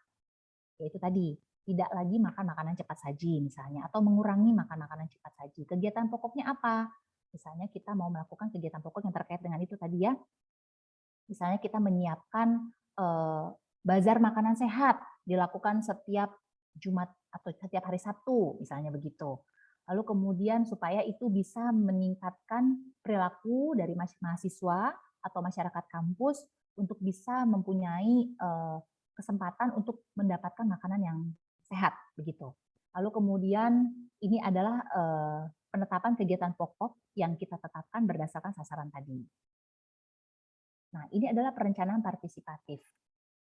yaitu tadi, tidak lagi makan makanan cepat saji misalnya, atau mengurangi makan makanan cepat saji. Kegiatan pokoknya apa? Misalnya kita mau melakukan kegiatan pokok yang terkait dengan itu tadi ya. Misalnya kita menyiapkan bazar makanan sehat, dilakukan setiap Jumat atau setiap hari Sabtu, misalnya begitu. Lalu kemudian supaya itu bisa meningkatkan perilaku dari mahasiswa atau masyarakat kampus untuk bisa mempunyai kesempatan untuk mendapatkan makanan yang sehat, begitu. Lalu kemudian ini adalah penetapan kegiatan pokok yang kita tetapkan berdasarkan sasaran tadi. Nah, ini adalah perencanaan partisipatif.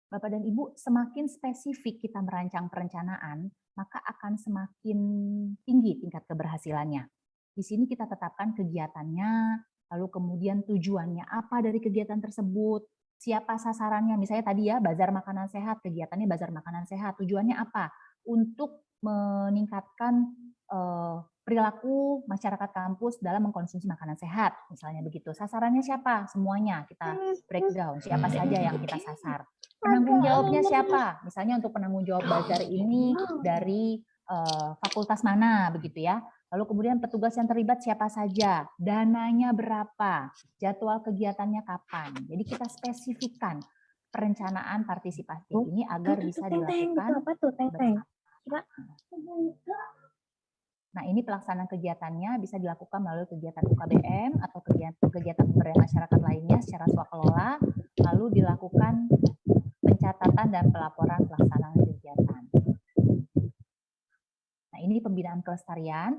Bapak dan Ibu, semakin spesifik kita merancang perencanaan, maka akan semakin tinggi tingkat keberhasilannya. Di sini kita tetapkan kegiatannya, lalu kemudian tujuannya apa dari kegiatan tersebut, siapa sasarannya, misalnya tadi ya, bazar makanan sehat, kegiatannya bazar makanan sehat, tujuannya apa? Untuk meningkatkan perilaku masyarakat kampus dalam mengkonsumsi makanan sehat, misalnya begitu. Sasarannya siapa? Semuanya kita breakdown, siapa saja yang kita sasar. Penanggung jawabnya siapa? Misalnya untuk penanggung jawab bazar ini dari fakultas mana, begitu ya. Lalu kemudian petugas yang terlibat siapa saja, dananya berapa, jadwal kegiatannya kapan. Jadi kita spesifikkan perencanaan partisipatif ini agar bisa dilakukan bersama. Nah, ini pelaksanaan kegiatannya bisa dilakukan melalui kegiatan UKBM atau kegiatan pemberdayaan masyarakat lainnya secara swakelola, lalu dilakukan pencatatan dan pelaporan pelaksanaan kegiatan. Nah, ini pembinaan kelestarian.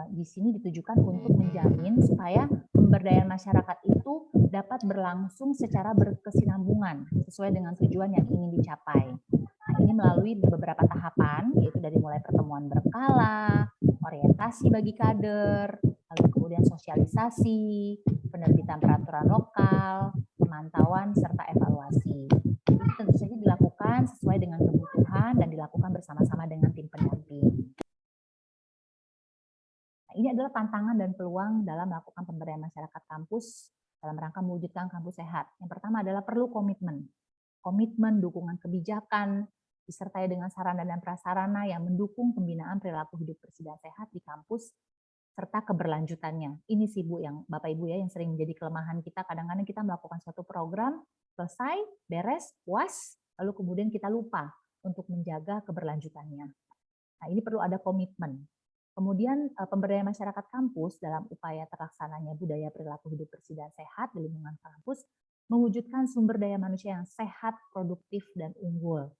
Di sini ditujukan untuk menjamin supaya pemberdayaan masyarakat itu dapat berlangsung secara berkesinambungan sesuai dengan tujuan yang ingin dicapai. Nah, ini melalui beberapa tahapan, yaitu dari mulai pertemuan berkala, orientasi bagi kader, lalu kemudian sosialisasi, penerbitan peraturan lokal, pemantauan, serta evaluasi. Ini tentu saja dilakukan sesuai dengan kebutuhan dan dilakukan bersama-sama dengan tim pendamping. Nah, ini adalah tantangan dan peluang dalam melakukan pemberdayaan masyarakat kampus dalam rangka mewujudkan kampus sehat. Yang pertama adalah perlu komitmen. Komitmen, dukungan kebijakan, disertai dengan sarana dan prasarana yang mendukung pembinaan perilaku hidup bersih dan sehat di kampus, serta keberlanjutannya. Ini sih Bu, yang Bapak Ibu ya, yang sering menjadi kelemahan kita. Kadang-kadang kita melakukan suatu program, selesai, beres, puas, lalu kemudian kita lupa untuk menjaga keberlanjutannya. Nah, ini perlu ada komitmen. Kemudian pemberdayaan masyarakat kampus dalam upaya terlaksananya budaya perilaku hidup bersih dan sehat di lingkungan kampus mewujudkan sumber daya manusia yang sehat, produktif, dan unggul.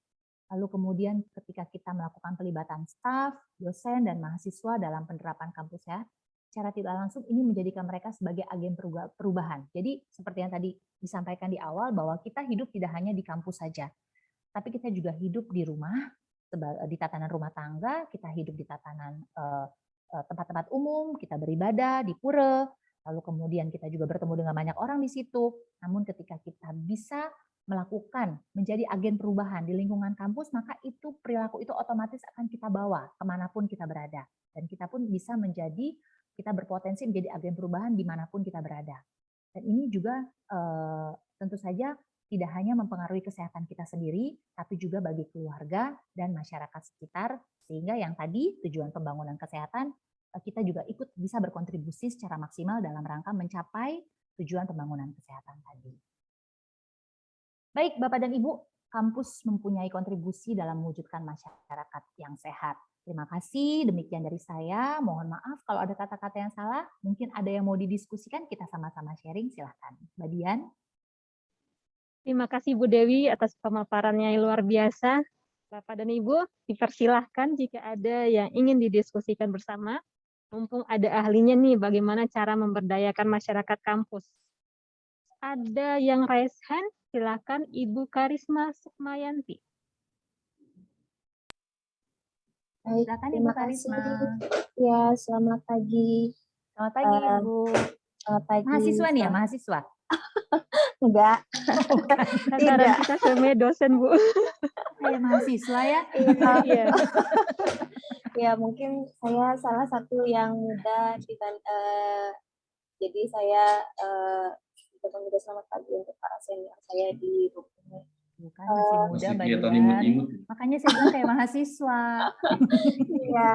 Lalu kemudian ketika kita melakukan pelibatan staf, dosen, dan mahasiswa dalam penerapan kampus sehat, secara tidak langsung ini menjadikan mereka sebagai agen perubahan. Jadi seperti yang tadi disampaikan di awal bahwa kita hidup tidak hanya di kampus saja, tapi kita juga hidup di rumah, di tatanan rumah tangga, kita hidup di tatanan tempat-tempat umum, kita beribadah di pura, lalu kemudian kita juga bertemu dengan banyak orang di situ. Namun ketika kita bisa melakukan menjadi agen perubahan di lingkungan kampus, maka itu perilaku itu otomatis akan kita bawa kemanapun kita berada. Dan kita pun bisa menjadi, kita berpotensi menjadi agen perubahan dimanapun kita berada. Dan ini juga tentu saja tidak hanya mempengaruhi kesehatan kita sendiri, tapi juga bagi keluarga dan masyarakat sekitar, sehingga yang tadi tujuan pembangunan kesehatan, kita juga ikut bisa berkontribusi secara maksimal dalam rangka mencapai tujuan pembangunan kesehatan tadi. Baik, Bapak dan Ibu, kampus mempunyai kontribusi dalam mewujudkan masyarakat yang sehat. Terima kasih, demikian dari saya. Mohon maaf kalau ada kata-kata yang salah, mungkin ada yang mau didiskusikan, kita sama-sama sharing, silahkan. Mbak Dian. Terima kasih Bu Dewi atas pemaparannya yang luar biasa. Bapak dan Ibu, dipersilahkan jika ada yang ingin didiskusikan bersama. Mumpung ada ahlinya nih, bagaimana cara memberdayakan masyarakat kampus. Ada yang raise hand, silakan Ibu Karisma Sukmayanti. Baik, Silakan terima Ibu Karisma. kasih. Ya, selamat pagi. Selamat pagi Ibu. Selamat pagi. Mahasiswa nih ya, mahasiswa? Enggak. Sasaran kita semuanya dosen Bu. Kayak mahasiswa ya? Iya. Ya, mungkin saya salah satu yang muda, jadi saya ucapkan juga selamat pagi untuk para senior saya di Rukun. Bukan, masih muda Mbak kelihatan Dian. imut-imut. Makanya saya bilang kayak mahasiswa. Iya.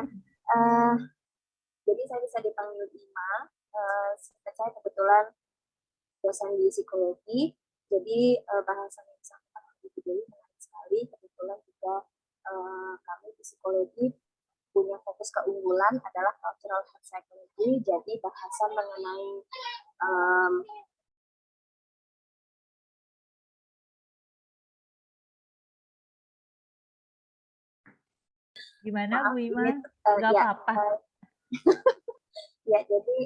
Jadi saya bisa dipanggil Ima. Saya kebetulan dosen di psikologi, jadi bahasan yang disampaikan Ibu Dewi menarik sekali. Kebetulan juga kami di psikologi punya fokus keunggulan adalah cultural health psychology, jadi bahasan mengenai Gimana Bu Ima? Gak ya, apa-apa. ya, jadi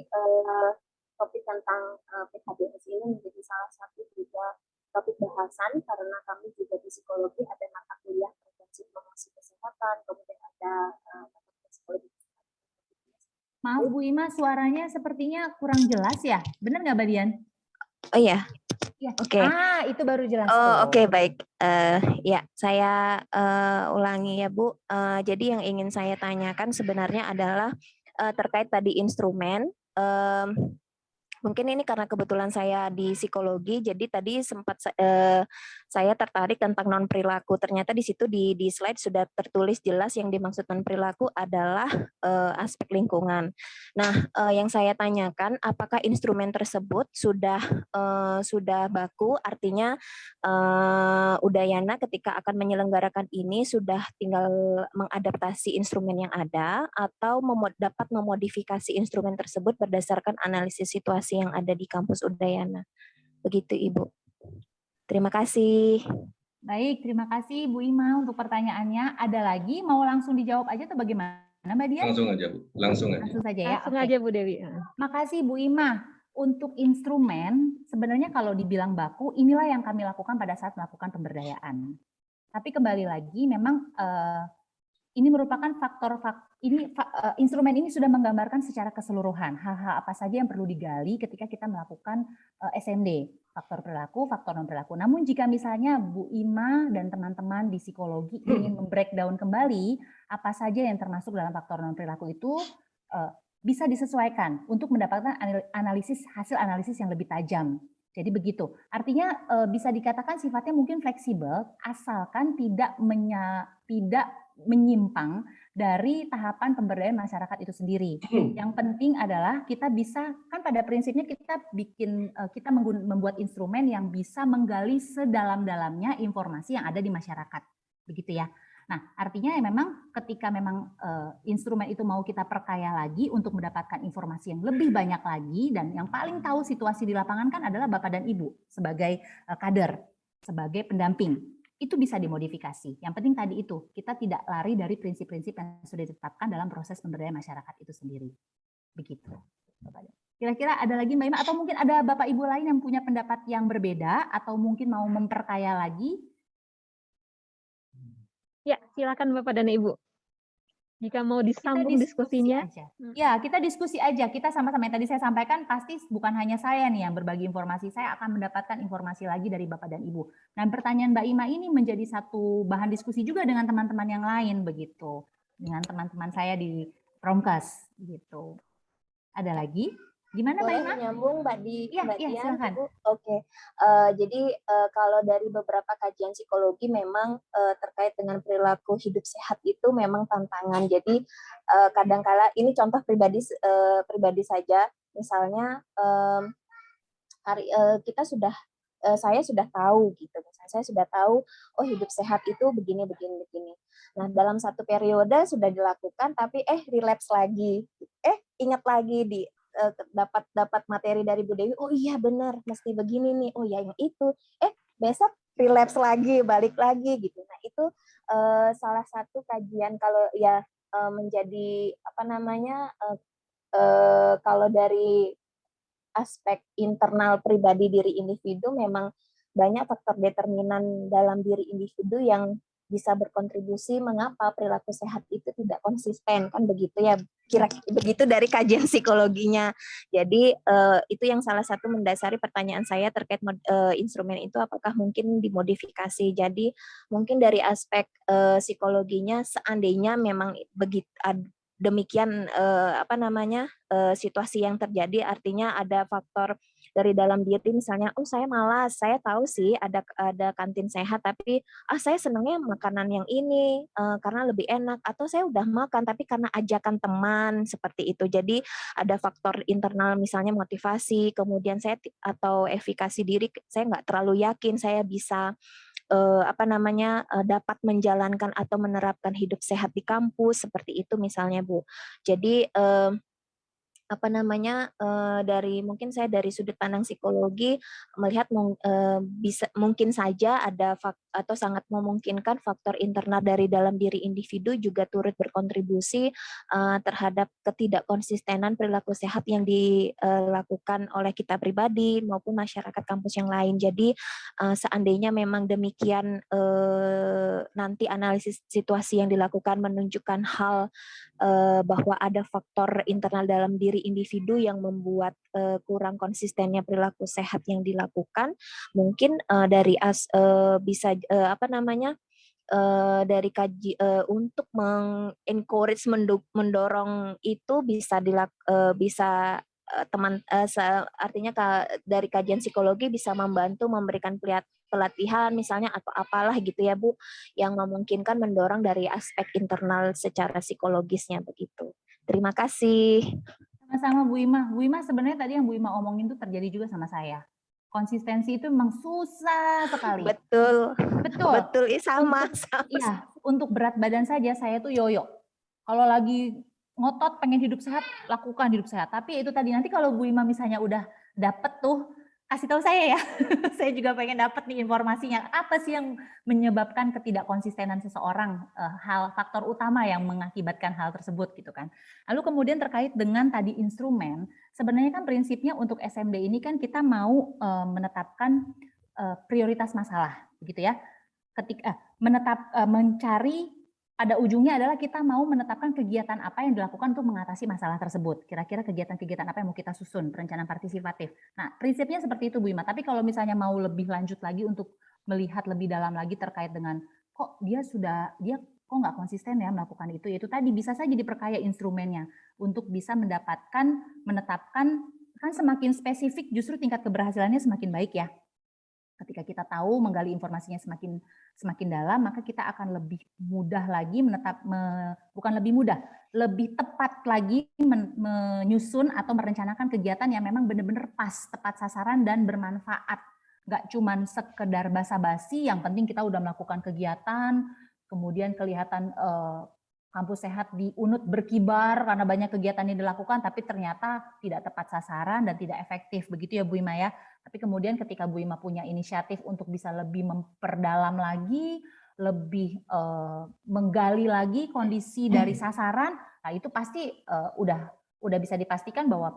topik tentang PHBS ini menjadi salah satu juga topik bahasan karena kami juga di psikologi ada mata kuliah prevensi promosi kesehatan, kemudian ada psikologi. Maaf Bu Ima, suaranya sepertinya kurang jelas ya? Benar nggak Mbak Dian? Oh iya. Ya. Oke. Itu baru jelas. Oh, oke, baik. Ya, saya ulangi ya Bu. Jadi yang ingin saya tanyakan sebenarnya adalah terkait tadi instrumen. Mungkin ini karena kebetulan saya di psikologi, jadi tadi sempat saya tertarik tentang non perilaku. Ternyata di situ di slide sudah tertulis jelas yang dimaksud non perilaku adalah aspek lingkungan. Nah, yang saya tanyakan, apakah instrumen tersebut sudah baku? Artinya Udayana ketika akan menyelenggarakan ini sudah tinggal mengadaptasi instrumen yang ada atau dapat memodifikasi instrumen tersebut berdasarkan analisis situasi yang ada di kampus Udayana. Begitu Ibu. Terima kasih. Baik, terima kasih Bu Ima untuk pertanyaannya. Ada lagi mau langsung dijawab aja atau bagaimana Mbak Dian? Langsung aja, Bu. Langsung aja. Langsung saja ya. Langsung Oke. aja Bu Dewi. Makasih Bu Ima. Untuk instrumen, sebenarnya kalau dibilang baku, inilah yang kami lakukan pada saat melakukan pemberdayaan. Tapi kembali lagi, memang ini merupakan instrumen ini sudah menggambarkan secara keseluruhan hal-hal apa saja yang perlu digali ketika kita melakukan SMD, faktor perilaku, faktor non perilaku. Namun jika misalnya Bu Ima dan teman-teman di psikologi ingin membreakdown kembali apa saja yang termasuk dalam faktor non perilaku itu, bisa disesuaikan untuk mendapatkan hasil analisis yang lebih tajam. Jadi begitu. Artinya bisa dikatakan sifatnya mungkin fleksibel asalkan tidak menyimpang dari tahapan pemberdayaan masyarakat itu sendiri. Yang penting adalah kita bisa, kan pada prinsipnya kita membuat instrumen yang bisa menggali sedalam-dalamnya informasi yang ada di masyarakat. Begitu ya. Nah, artinya memang ketika memang instrumen itu mau kita perkaya lagi untuk mendapatkan informasi yang lebih banyak lagi, dan yang paling tahu situasi di lapangan kan adalah Bapak dan Ibu sebagai kader, sebagai pendamping. Itu bisa dimodifikasi. Yang penting tadi itu, kita tidak lari dari prinsip-prinsip yang sudah ditetapkan dalam proses pemberdayaan masyarakat itu sendiri. Begitu. Kira-kira ada lagi Mbak Ima, atau mungkin ada Bapak Ibu lain yang punya pendapat yang berbeda, atau mungkin mau memperkaya lagi? Ya, silakan Bapak dan Ibu. Jika mau disambung diskusinya. Aja. Ya, kita diskusi aja. Kita sama-sama yang tadi saya sampaikan, pasti bukan hanya saya nih yang berbagi informasi. Saya akan mendapatkan informasi lagi dari Bapak dan Ibu. Dan pertanyaan Mbak Ima ini menjadi satu bahan diskusi juga dengan teman-teman yang lain begitu. Dengan teman-teman saya di Promkes gitu. Ada lagi? Gimana Mbak Ima? Boleh menyambung Mbak Iya, Dian? silakan. Oke. Jadi kalau dari beberapa kajian psikologi memang terkait dengan perilaku hidup sehat itu memang tantangan. Jadi kadangkala ini contoh pribadi saja. Misalnya saya sudah tahu gitu. Misalnya saya sudah tahu, oh hidup sehat itu begini. Nah dalam satu periode sudah dilakukan, tapi relapse lagi. Ingat lagi dapat materi dari Bu Dewi, oh iya benar, mesti begini nih, oh ya yang itu, besok relapse lagi, balik lagi gitu. Nah itu salah satu kajian kalau ya menjadi kalau dari aspek internal pribadi diri individu memang banyak faktor determinan dalam diri individu yang bisa berkontribusi mengapa perilaku sehat itu tidak konsisten, kan begitu ya, kira-kira begitu dari kajian psikologinya. Jadi itu yang salah satu mendasari pertanyaan saya terkait instrumen itu apakah mungkin dimodifikasi. Jadi mungkin dari aspek psikologinya seandainya memang begitu demikian situasi yang terjadi, artinya ada faktor dari dalam diri, misalnya saya malas, saya tahu sih ada kantin sehat tapi saya senangnya makanan yang ini karena lebih enak, atau saya udah makan tapi karena ajakan teman seperti itu. Jadi ada faktor internal misalnya motivasi, kemudian saya atau efikasi diri, saya nggak terlalu yakin saya bisa dapat menjalankan atau menerapkan hidup sehat di kampus seperti itu misalnya Bu. Jadi dari mungkin saya dari sudut pandang psikologi melihat mungkin saja ada atau sangat memungkinkan faktor internal dari dalam diri individu juga turut berkontribusi terhadap ketidakkonsistenan perilaku sehat yang dilakukan oleh kita pribadi maupun masyarakat kampus yang lain. Jadi seandainya memang demikian nanti analisis situasi yang dilakukan menunjukkan hal bahwa ada faktor internal dalam diri individu yang membuat kurang konsistennya perilaku sehat yang dilakukan, mungkin dari bisa dari kaji untuk mengencourage mendorong itu bisa artinya dari kajian psikologi bisa membantu memberikan pelatihan misalnya atau apalah gitu ya Bu, yang memungkinkan mendorong dari aspek internal secara psikologisnya begitu. Terima kasih. Sama-sama Bu Ima. Bu Ima, sebenarnya tadi yang Bu Ima omongin tuh terjadi juga sama saya. Konsistensi itu memang susah sekali. Betul. Betul. Betul, sama. Iya, untuk berat badan saja saya tuh yoyo. Kalau lagi ngotot pengen hidup sehat, lakukan hidup sehat. Tapi itu tadi, nanti kalau Bu Ima misalnya udah dapet tuh, kasih tahu saya ya. Saya juga pengen dapet nih informasinya. Apa sih yang menyebabkan ketidakkonsistenan seseorang, faktor utama yang mengakibatkan hal tersebut gitu kan. Lalu kemudian terkait dengan tadi instrumen, sebenarnya kan prinsipnya untuk SMD ini kan kita mau menetapkan prioritas masalah, begitu ya. Ketika mencari, pada ujungnya adalah kita mau menetapkan kegiatan apa yang dilakukan untuk mengatasi masalah tersebut. Kira-kira kegiatan-kegiatan apa yang mau kita susun, perencanaan partisipatif. Nah, prinsipnya seperti itu Bu Ima. Tapi kalau misalnya mau lebih lanjut lagi untuk melihat lebih dalam lagi terkait dengan kok dia kok nggak konsisten ya melakukan itu. Itu tadi bisa saja diperkaya instrumennya untuk bisa menetapkan, kan semakin spesifik justru tingkat keberhasilannya semakin baik ya. Ketika kita tahu menggali informasinya semakin dalam, maka kita akan lebih mudah lagi lebih tepat lagi menyusun atau merencanakan kegiatan yang memang benar-benar pas, tepat sasaran dan bermanfaat. Nggak cuma sekedar basa-basi, yang penting kita udah melakukan kegiatan, kemudian kelihatan kampus sehat di UNUD berkibar karena banyak kegiatan yang dilakukan, tapi ternyata tidak tepat sasaran dan tidak efektif. Begitu ya Bu Ima ya. Tapi kemudian ketika Bu Ima punya inisiatif untuk bisa lebih memperdalam lagi, lebih menggali lagi kondisi dari sasaran, nah itu pasti udah bisa dipastikan bahwa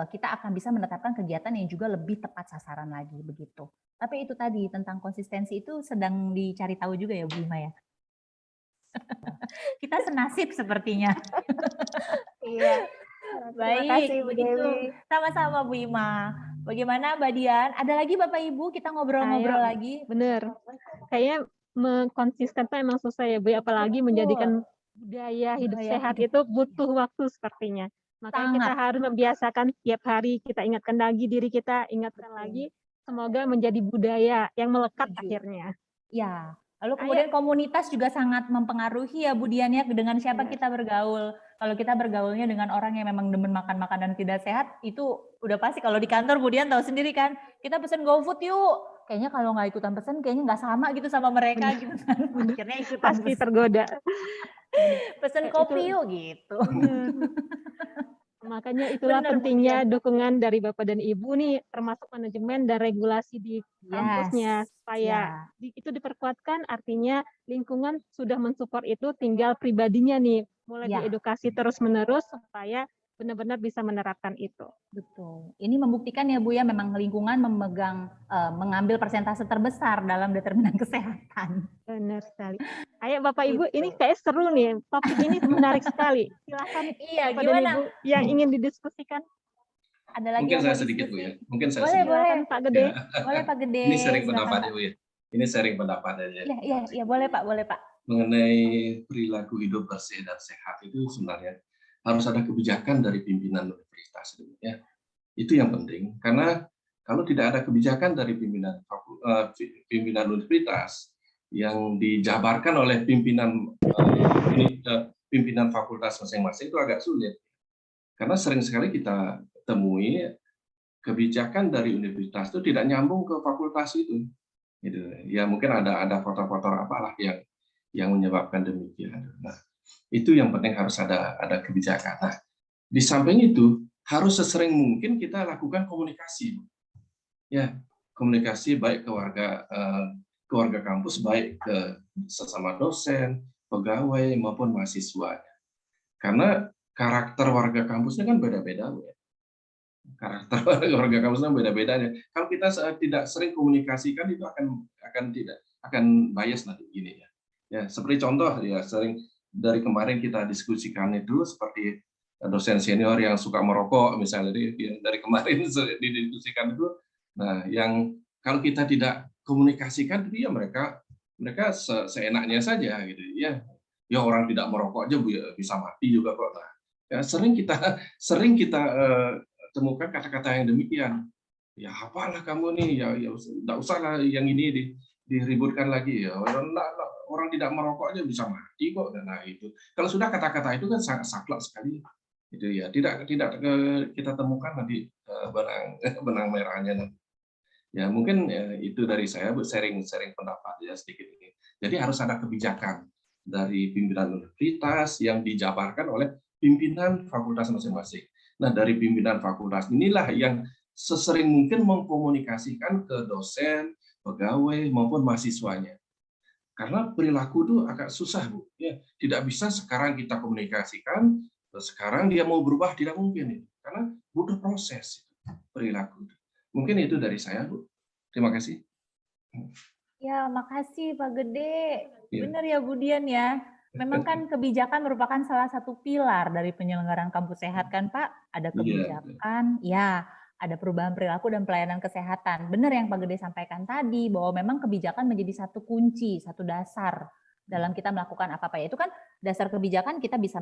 kita akan bisa menetapkan kegiatan yang juga lebih tepat sasaran lagi begitu. Tapi itu tadi tentang konsistensi itu sedang dicari tahu juga ya Bu Ima ya. Kita senasib sepertinya. Iya. Baik, Terima kasih Bu begitu. Dewi. Sama-sama Bu Ima. Bagaimana Mbak Dian? Ada lagi Bapak Ibu, kita ngobrol-ngobrol lagi. Bener. Kayaknya konsisten itu emang susah ya Bu, apalagi menjadikan budaya hidup sehat itu butuh waktu sepertinya. Makanya kita harus membiasakan tiap hari, kita ingatkan lagi diri kita, ingatkan lagi. Semoga menjadi budaya yang melekat akhirnya. Ya. Lalu kemudian komunitas juga sangat mempengaruhi ya Bu Dian ya, dengan siapa kita bergaul. Kalau kita bergaulnya dengan orang yang memang demen makan makanan tidak sehat, itu udah pasti. Kalau di kantor Bu Dian tahu sendiri kan, kita pesen GoFood yuk. Kayaknya kalau nggak ikutan pesen, kayaknya nggak sama gitu sama mereka gitu kan. Akhirnya ikutan pasti tergoda. Pesen kopi yuk gitu. Makanya itulah pentingnya dukungan dari Bapak dan Ibu nih, termasuk manajemen dan regulasi di kampusnya, supaya itu diperkuatkan, artinya lingkungan sudah mensupport itu, tinggal pribadinya nih mulai diedukasi terus-menerus supaya benar-benar bisa menerapkan itu. Betul. Ini membuktikan ya Bu ya, memang lingkungan mengambil persentase terbesar dalam determinan kesehatan. Benar sekali. Ayo Bapak Ibu, ini kayak seru nih, topik ini menarik sekali. Silakan Bapak dan Ibu yang ingin didiskusikan. Ada lagi mungkin saya sedikit Bu ya. Mungkin saya boleh, sedikit. boleh Pak Gede. Boleh Pak Gede. Ini sharing pendapat ya Bu ya. Ini sharing pendapat aja. Iya, boleh Pak, boleh Pak. Mengenai perilaku hidup bersih dan sehat itu sebenarnya harus ada kebijakan dari pimpinan universitas ya. Itu yang penting, karena kalau tidak ada kebijakan dari pimpinan universitas yang dijabarkan oleh pimpinan fakultas masing-masing, itu agak sulit. Karena sering sekali kita temui kebijakan dari universitas itu tidak nyambung ke fakultas itu. Gitu. Ya mungkin ada faktor-faktor apalah yang menyebabkan demikian. Nah, itu yang penting harus ada kebijakan. Nah, di samping itu harus sesering mungkin kita lakukan komunikasi. Ya, komunikasi baik ke warga kampus, baik ke sesama dosen, pegawai maupun mahasiswa. Karena karakter warga kampusnya kan beda-beda, ya. Karakter warga kampusnya beda-beda. Kalau kita tidak sering komunikasikan itu akan bias nanti gini ya. Ya, seperti contoh ya, sering dari kemarin kita diskusikan itu seperti dosen senior yang suka merokok misalnya, dari kemarin didiskusikan itu. Nah, yang kalau kita tidak komunikasikan itu ya mereka seenaknya saja gitu ya. Ya orang tidak merokok aja bisa mati juga kok. Nah, ya, sering kita temukan kata-kata yang demikian. Ya apalah kamu nih, ya nggak usah lah yang ini diributkan lagi ya. Orang tidak merokok aja bisa mati kok. Nah itu. Kalau sudah kata-kata itu kan sangat saklek sekali. Itu ya. Tidak kita temukan nanti benang merahnya nanti. Ya mungkin itu dari saya sharing pendapat ya sedikit ini. Jadi harus ada kebijakan dari pimpinan universitas yang dijabarkan oleh pimpinan fakultas masing-masing. Nah dari pimpinan fakultas inilah yang sesering mungkin mengkomunikasikan ke dosen, pegawai maupun mahasiswanya. Karena perilaku itu agak susah, Bu. Ya, tidak bisa sekarang kita komunikasikan, sekarang dia mau berubah tidak mungkin. Karena butuh proses perilaku. Mungkin itu dari saya, Bu. Terima kasih. Ya, makasih Pak Gede. Ya. Benar ya Bu Dian ya. Memang kan kebijakan merupakan salah satu pilar dari penyelenggaraan kampus sehat kan Pak. Ada kebijakan, ya ada perubahan perilaku dan pelayanan kesehatan. Benar yang Pak Gede sampaikan tadi, bahwa memang kebijakan menjadi satu kunci, satu dasar dalam kita melakukan apa-apa. Ya, itu kan dasar kebijakan kita bisa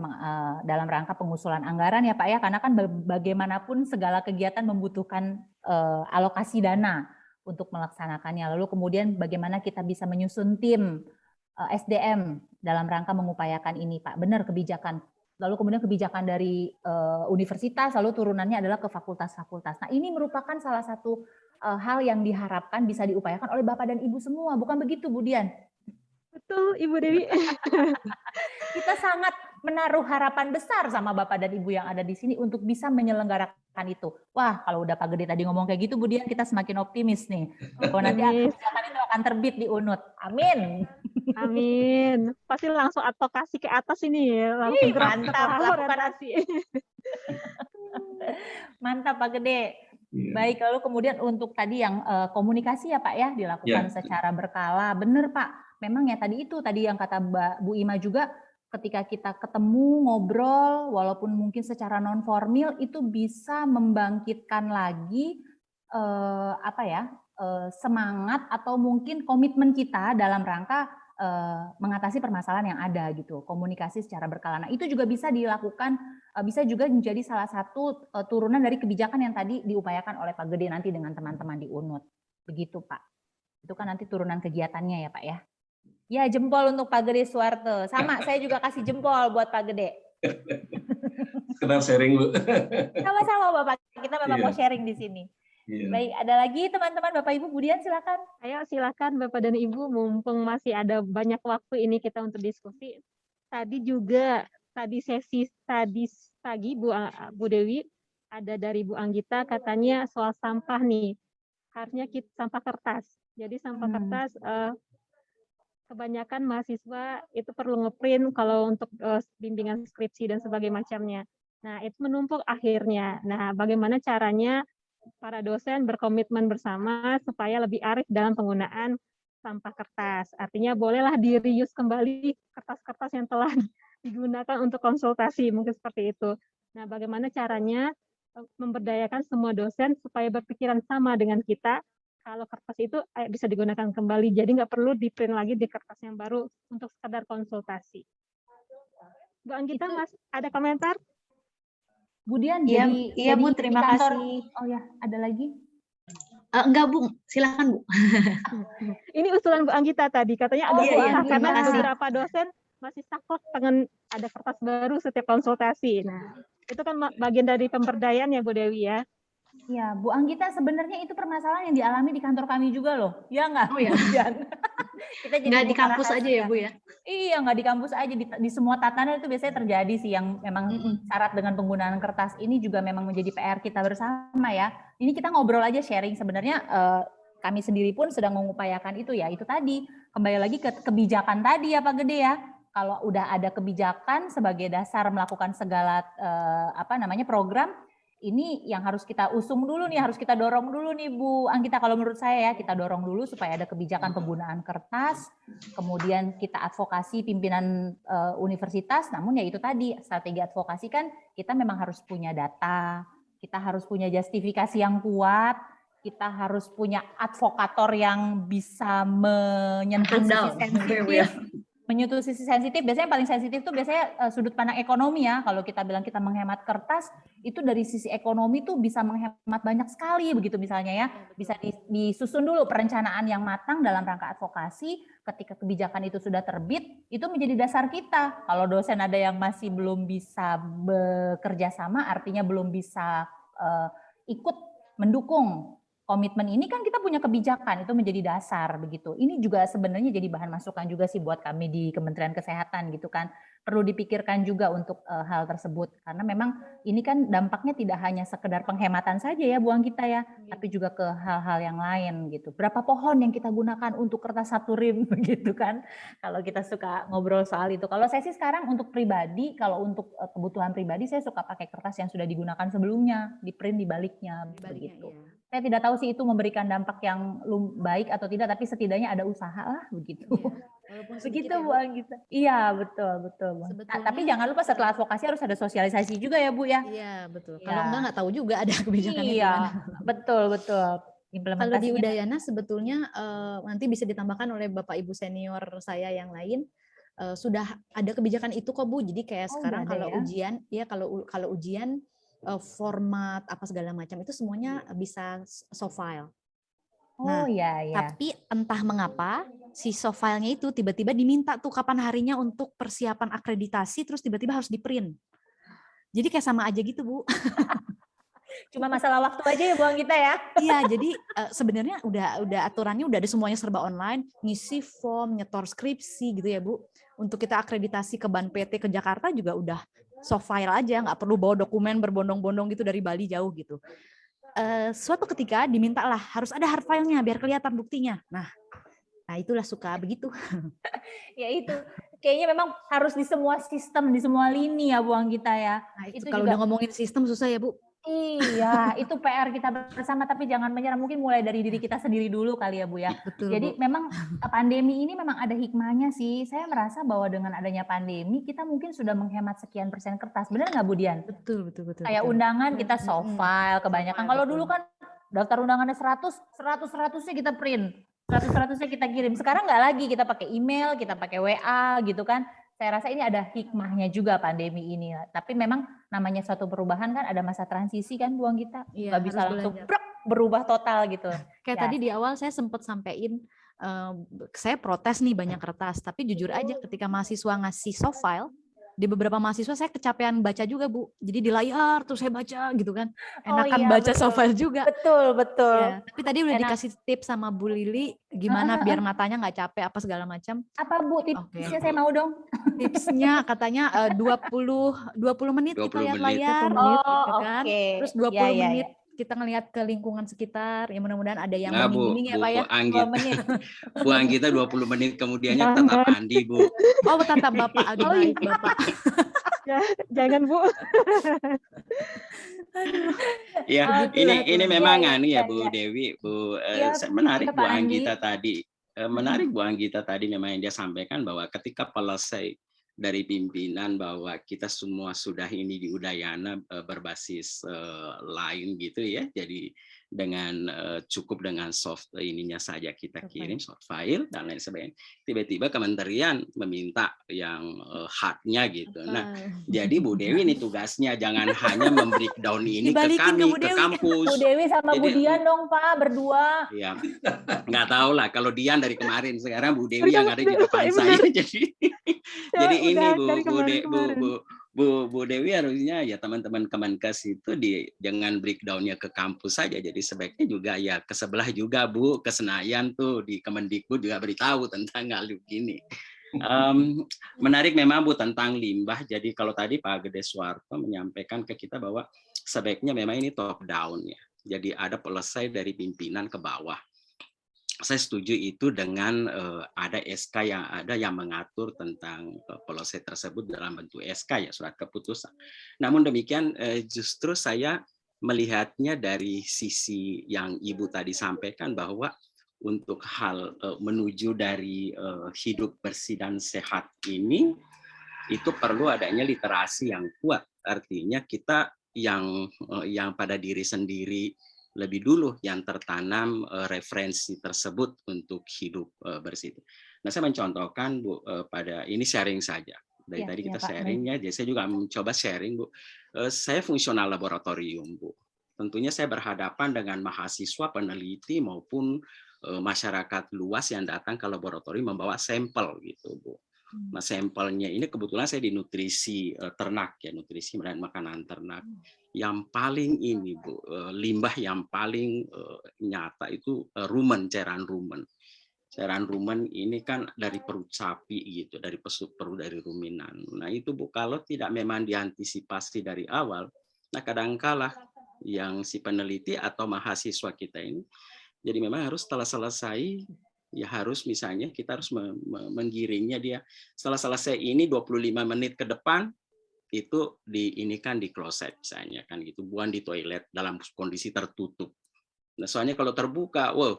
dalam rangka pengusulan anggaran ya Pak ya, karena kan bagaimanapun segala kegiatan membutuhkan alokasi dana untuk melaksanakannya. Lalu kemudian bagaimana kita bisa menyusun tim SDM dalam rangka mengupayakan ini Pak. Benar kebijakan. Lalu kemudian kebijakan dari universitas, lalu turunannya adalah ke fakultas-fakultas. Nah ini merupakan salah satu hal yang diharapkan bisa diupayakan oleh Bapak dan Ibu semua. Bukan begitu Bu Dian? Betul Ibu Dewi. Kita sangat menaruh harapan besar sama Bapak dan Ibu yang ada di sini untuk bisa menyelenggarakan itu. Wah, kalau udah Pak Gede tadi ngomong kayak gitu, Bu Dian, kita semakin optimis nih. Bahwa nanti kebijakan itu akan terbit di UNUD. Amin. Amin. Pasti langsung advokasi ke atas ini ya. Langsung mantap. orientasi. Mantap Pak Gede. Baik, lalu kemudian untuk tadi yang komunikasi ya Pak ya, dilakukan secara berkala. Benar Pak. Memang ya tadi yang kata Bu Ima juga, ketika kita ketemu, ngobrol, walaupun mungkin secara non formal itu bisa membangkitkan lagi semangat atau mungkin komitmen kita dalam rangka mengatasi permasalahan yang ada gitu. Komunikasi secara berkala. Nah, itu juga bisa dilakukan, bisa juga menjadi salah satu turunan dari kebijakan yang tadi diupayakan oleh Pak Gede nanti dengan teman-teman di UNUD. Begitu Pak. Itu kan nanti turunan kegiatannya ya Pak ya. Ya, jempol untuk Pak Gede Suwarto. Sama, saya juga kasih jempol buat Pak Gede. Sekedar sharing, Bu. Sama-sama Bapak, kita memang mau sharing di sini. Baik, ada lagi teman-teman Bapak Ibu, Bu Dian silakan. Ayo silakan Bapak dan Ibu, mumpung masih ada banyak waktu ini kita untuk diskusi. Tadi sesi pagi Bu Dewi, ada dari Bu Anggita katanya soal sampah nih. Harusnya sampah kertas. Jadi sampah kertas kebanyakan mahasiswa itu perlu ngeprint kalau untuk bimbingan skripsi dan sebagainya macamnya. Nah, itu menumpuk akhirnya. Nah, bagaimana caranya para dosen berkomitmen bersama supaya lebih arif dalam penggunaan sampah kertas. Artinya bolehlah di-reuse kembali kertas-kertas yang telah digunakan untuk konsultasi, mungkin seperti itu. Nah, bagaimana caranya memberdayakan semua dosen supaya berpikiran sama dengan kita, kalau kertas itu bisa digunakan kembali, jadi nggak perlu di-print lagi di kertas yang baru untuk sekedar konsultasi. Bu Anggita, Mas, ada komentar? Bu Dian, iya Bu, terima kasih. Oh ya, ada lagi? Enggak Bu, silakan Bu. Ini usulan Bu Anggita tadi, katanya ada karena beberapa dosen masih saklek pengen ada kertas baru setiap konsultasi. Nah, itu kan bagian dari pemberdayaan ya Bu Dewi ya. Ya, Bu Anggita, sebenarnya itu permasalahan yang dialami di kantor kami juga loh. Ya nggak? Oh ya. Kita jadi nggak di kampus aja ya Bu ya? Iya, nggak di kampus aja. Di semua tatanan itu biasanya terjadi sih yang memang syarat dengan penggunaan kertas ini juga memang menjadi PR kita bersama ya. Ini kita ngobrol aja sharing. Sebenarnya kami sendiri pun sedang mengupayakan itu ya. Itu tadi, kembali lagi ke kebijakan tadi ya Pak Gede ya. Kalau udah ada kebijakan sebagai dasar melakukan segala program, ini yang harus kita usung dulu nih, harus kita dorong dulu nih Bu Anggita, kalau menurut saya ya, kita dorong dulu supaya ada kebijakan penggunaan kertas, kemudian kita advokasi pimpinan universitas, namun ya itu tadi, strategi advokasi kan kita memang harus punya data, kita harus punya justifikasi yang kuat, kita harus punya advokator yang bisa menyentuh sisi sensitif. menyentuh sisi sensitif, biasanya paling sensitif tuh biasanya sudut pandang ekonomi ya. Kalau kita bilang kita menghemat kertas, itu dari sisi ekonomi tuh bisa menghemat banyak sekali begitu misalnya ya. Bisa disusun dulu perencanaan yang matang dalam rangka advokasi, ketika kebijakan itu sudah terbit, itu menjadi dasar kita. Kalau dosen ada yang masih belum bisa bekerja sama, artinya belum bisa ikut mendukung komitmen ini, kan kita punya kebijakan, itu menjadi dasar begitu. Ini juga sebenarnya jadi bahan masukan juga sih buat kami di Kementerian Kesehatan gitu kan. Perlu dipikirkan juga untuk hal tersebut, karena memang ini kan dampaknya tidak hanya sekedar penghematan saja ya Bu Anggita ya, tapi juga ke hal-hal yang lain gitu. Berapa pohon yang kita gunakan untuk kertas satu rim begitu kan, kalau kita suka ngobrol soal itu. Kalau saya sih sekarang untuk pribadi, kalau untuk kebutuhan pribadi saya suka pakai kertas yang sudah digunakan sebelumnya, di print di baliknya begitu. Iya. Saya tidak tahu sih itu memberikan dampak yang baik atau tidak, tapi setidaknya ada usaha lah begitu. Walaupun Begitu sedikit ya, Bu Anggita. Iya betul betul. Bu. Sebetulnya- Tapi jangan lupa setelah advokasi harus ada sosialisasi juga ya Bu ya. Iya, betul. Iya. Kalau nggak tahu juga ada kebijakannya Iya gimana. betul betul. Kalau di Implementasinya. Udayana sebetulnya nanti bisa ditambahkan oleh Bapak Ibu senior saya yang lain, sudah ada kebijakan itu kok Bu. Jadi kayak Oh, sekarang udah ada kalau ya? ujian, ya kalau ujian format apa segala macam itu semuanya bisa soft file. Oh iya iya. Tapi entah mengapa si soft file-nya itu tiba-tiba diminta tuh kapan harinya untuk persiapan akreditasi, terus tiba-tiba harus di-print. Jadi kayak sama aja gitu Bu. Cuma masalah waktu aja ya Bu Anggita ya. Iya, jadi sebenarnya udah aturannya udah ada, semuanya serba online, ngisi form, nyetor skripsi gitu ya Bu. Untuk kita akreditasi ke Ban PT ke Jakarta juga udah soft file aja, nggak perlu bawa dokumen berbondong-bondong gitu dari Bali jauh gitu. Suatu ketika dimintalah harus ada hard file-nya biar kelihatan buktinya. Nah itulah suka begitu. Ya itu. Kayaknya memang harus di semua sistem, di semua lini ya Bu Anggita ya. Nah, itu Itu kalau juga- udah ngomongin sistem susah ya Bu. Iya, itu PR kita bersama, tapi jangan menyerah. Mungkin mulai dari diri kita sendiri dulu kali ya Bu ya. Betul. Jadi Bu. memang pandemi ini memang ada hikmahnya sih. Saya merasa bahwa dengan adanya pandemi kita mungkin sudah menghemat sekian persen kertas. Benar nggak Bu Dian? Betul. Kayak undangan kita soft file kebanyakan. Soft file, Kalau betul. dulu kan daftar undangannya 100-100-nya kita print. 100-100-nya kita kirim. Sekarang nggak lagi, kita pakai email, kita pakai WA gitu kan. Saya rasa ini ada hikmahnya juga pandemi ini. Tapi memang namanya suatu perubahan kan ada masa transisi kan Bu Anggita. Iya, Nggak bisa harus langsung belajar. brek, berubah total gitu. Kayak Ya. tadi di awal saya sempat sampein, saya protes nih banyak kertas, tapi jujur aja ketika mahasiswa ngasih soft file, di beberapa mahasiswa saya kecapean baca juga Bu. Jadi di layar terus saya baca gitu kan. Enakan iya, baca betul. soft file juga. Betul. Ya, tapi tadi udah Enak. dikasih tips sama Bu Lili gimana biar matanya nggak capek apa segala macam. Apa Bu tipsnya, saya mau dong. Tipsnya katanya 20 menit kita 20 lihat menit. layar, 20 menit. gitu Oh, kan. oke. Terus 20 Ya, ya, menit kita ngelihat ke lingkungan sekitar. Ya mudah-mudahan ada yang Nah, Bu, membimbing ya Bu, Pak ya. Bu Anggita, 2 menit. Bu Anggita 20 menit kemudiannya tetap Andi, Bu. Oh, tetap Bapak. Aduh, Oh, baik iya. Bapak. Jangan Bu. Ya, Begitulah, ini Bu. memang Iya, anu iya, ya Bu iya. Dewi, Bu Iya, menarik iya, Bu Pak Andi. Anggita tadi. Menarik Bu Anggita tadi memang yang dia sampaikan bahwa ketika selesai dari pimpinan bahwa kita semua sudah ini di Udayana berbasis lain gitu ya. Jadi dengan cukup dengan soft ininya saja kita kirim soft file dan lain sebagainya. Tiba-tiba kementerian meminta yang hardnya gitu. Nah, jadi Bu Dewi ini tugasnya jangan hanya membreakdown ini ke Dibalikin ke kami, Bu ke Dewi. kampus. Bu Dewi sama Bu Jadi, Dian dong Pak, berdua. Ya, nggak tahu lah. Kalau Dian dari kemarin, sekarang Bu Dewi yang ada di depan saya. Jadi ini udah Bu, dari Bu, De- kemarin-kemarin. Bu Dewi harusnya ya teman-teman Kemenkes itu jangan breakdownnya ke kampus saja. Jadi sebaiknya juga ya ke sebelah juga Bu, ke Senayan tuh di Kemendikbud juga beritahu tentang hal begini. Menarik memang Bu tentang limbah. Jadi kalau tadi Pak Gede Suwarto menyampaikan ke kita bahwa sebaiknya memang ini top down ya. Jadi ada selesai dari pimpinan ke bawah. Saya setuju itu dengan ada SK yang mengatur tentang policy tersebut dalam bentuk SK ya, surat keputusan. Namun demikian justru saya melihatnya dari sisi yang Ibu tadi sampaikan bahwa untuk hal menuju dari hidup bersih dan sehat ini itu perlu adanya literasi yang kuat. Artinya kita yang pada diri sendiri lebih dulu yang tertanam referensi tersebut untuk hidup bersih. Nah, saya mencontohkan Bu pada ini sharing saja. Dari tadi kita Pak, sharing ya, jadi saya juga mencoba sharing Bu. Saya fungsional laboratorium Bu. Tentunya saya berhadapan dengan mahasiswa, peneliti maupun masyarakat luas yang datang ke laboratorium membawa sampel gitu Bu. Nah, sampelnya ini kebetulan saya di nutrisi ternak ya, nutrisi dan makanan ternak. Yang paling ini Bu, limbah yang paling nyata itu rumen, cairan rumen. Cairan rumen ini kan dari perut sapi gitu, dari perut dari ruminan. Nah, itu Bu, kalau tidak memang diantisipasi dari awal, nah kadangkala yang si peneliti atau mahasiswa kita ini, jadi memang harus setelah selesai ya harus misalnya kita harus menggiringnya dia setelah selesai ini 25 menit ke depan itu diinikan di kloset misalnya kan gitu, buang di toilet dalam kondisi tertutup. Nah, soalnya kalau terbuka, wow,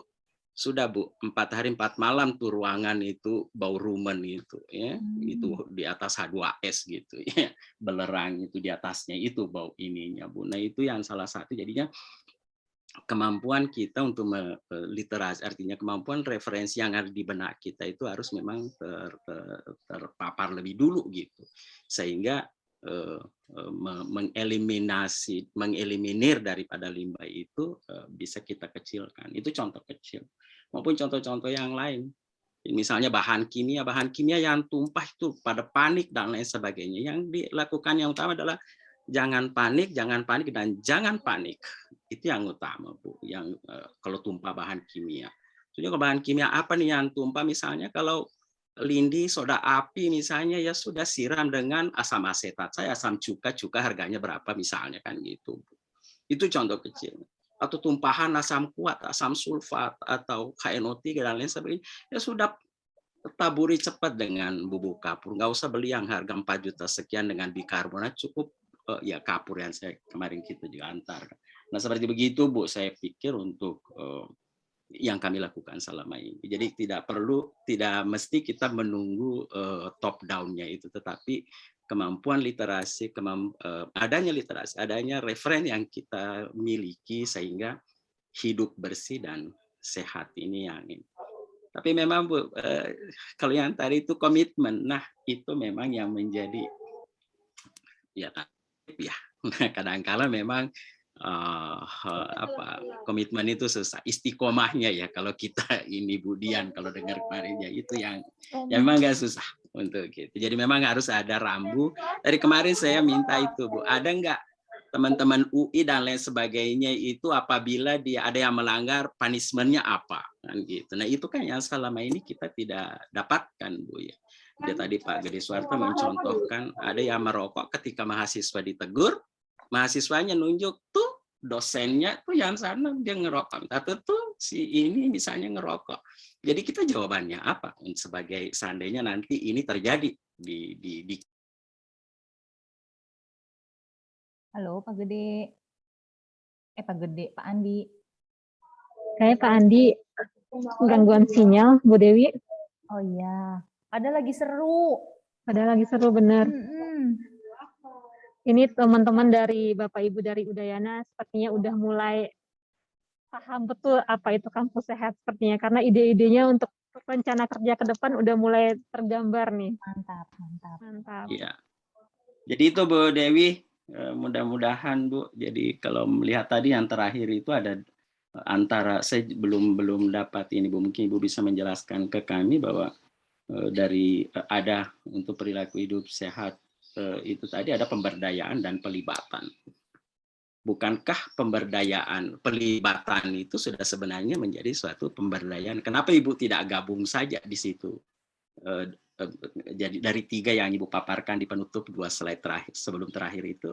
sudah Bu, 4 hari 4 malam tuh ruangan itu bau rumen itu ya, itu di atas H2S gitu ya, belerang itu di atasnya itu bau ininya Bu. Nah, itu yang salah satu jadinya kemampuan kita untuk literasi, artinya kemampuan referensi yang ada di benak kita itu harus memang terpapar lebih dulu gitu, sehingga mengeliminir daripada limbah itu bisa kita kecilkan. Itu contoh kecil. Maupun contoh-contoh yang lain. Misalnya bahan kimia yang tumpah itu pada panik dan lain sebagainya. Yang dilakukan yang utama adalah jangan panik, dan jangan panik. Itu yang utama Bu. Yang kalau tumpah bahan kimia. Jadi bahan kimia apa nih yang tumpah? Misalnya kalau lindi, soda api misalnya ya sudah siram dengan asam asetat. Saya asam cuka harganya berapa misalnya kan gitu. Itu contoh kecil. Atau tumpahan asam kuat, asam sulfat atau KNO3 dan lain sebagainya. Ya sudah taburi cepat dengan bubuk kapur. Nggak usah beli yang harga 4 juta sekian dengan bikarbonat, cukup ya kapur yang saya kemarin kita juga antar. Nah, seperti begitu Bu, saya pikir untuk yang kami lakukan selama ini. Jadi tidak mesti kita menunggu top down-nya itu, tetapi kemampuan literasi, adanya referen yang kita miliki sehingga hidup bersih dan sehat ini yang ini. Tapi memang Bu, kalau yang tadi itu komitmen, nah itu memang yang menjadi ya kadang-kala memang komitmen itu susah, istiqomahnya ya kalau kita ini Budian kalau dengar kemarin ya itu yang memang nggak susah untuk gitu. Jadi memang harus ada rambu. Dari kemarin saya minta itu Bu, ada nggak teman-teman UI dan lain sebagainya itu apabila dia ada yang melanggar punishment-nya apa kan gitu. Nah itu kan yang selama ini kita tidak dapatkan Bu ya. Dia tadi Pak Gede Suwarto mencontohkan ada yang merokok ketika mahasiswa ditegur, mahasiswanya nunjuk tuh dosennya tuh yang sana dia ngerokok, atau tuh si ini misalnya ngerokok. Jadi kita jawabannya apa sebagai seandainya nanti ini terjadi di Halo Pak Gede. Pak Andi. Kayak Pak Andi gangguan sinyal, Bu Dewi. Oh iya, padahal lagi seru. Benar. Ini teman-teman dari Bapak Ibu dari Udayana sepertinya udah mulai paham betul apa itu kampus sehat sepertinya, karena ide-idenya untuk rencana kerja ke depan udah mulai tergambar nih. Mantap. Iya. Jadi itu Bu Dewi, mudah-mudahan Bu. Jadi kalau melihat tadi yang terakhir itu ada antara saya belum dapat ini Bu, mungkin Ibu bisa menjelaskan ke kami bahwa dari ada untuk perilaku hidup sehat itu tadi ada pemberdayaan dan pelibatan. Bukankah pelibatan itu sudah sebenarnya menjadi suatu pemberdayaan? Kenapa Ibu tidak gabung saja di situ? Jadi dari 3 yang Ibu paparkan di penutup 2 slide terakhir sebelum terakhir itu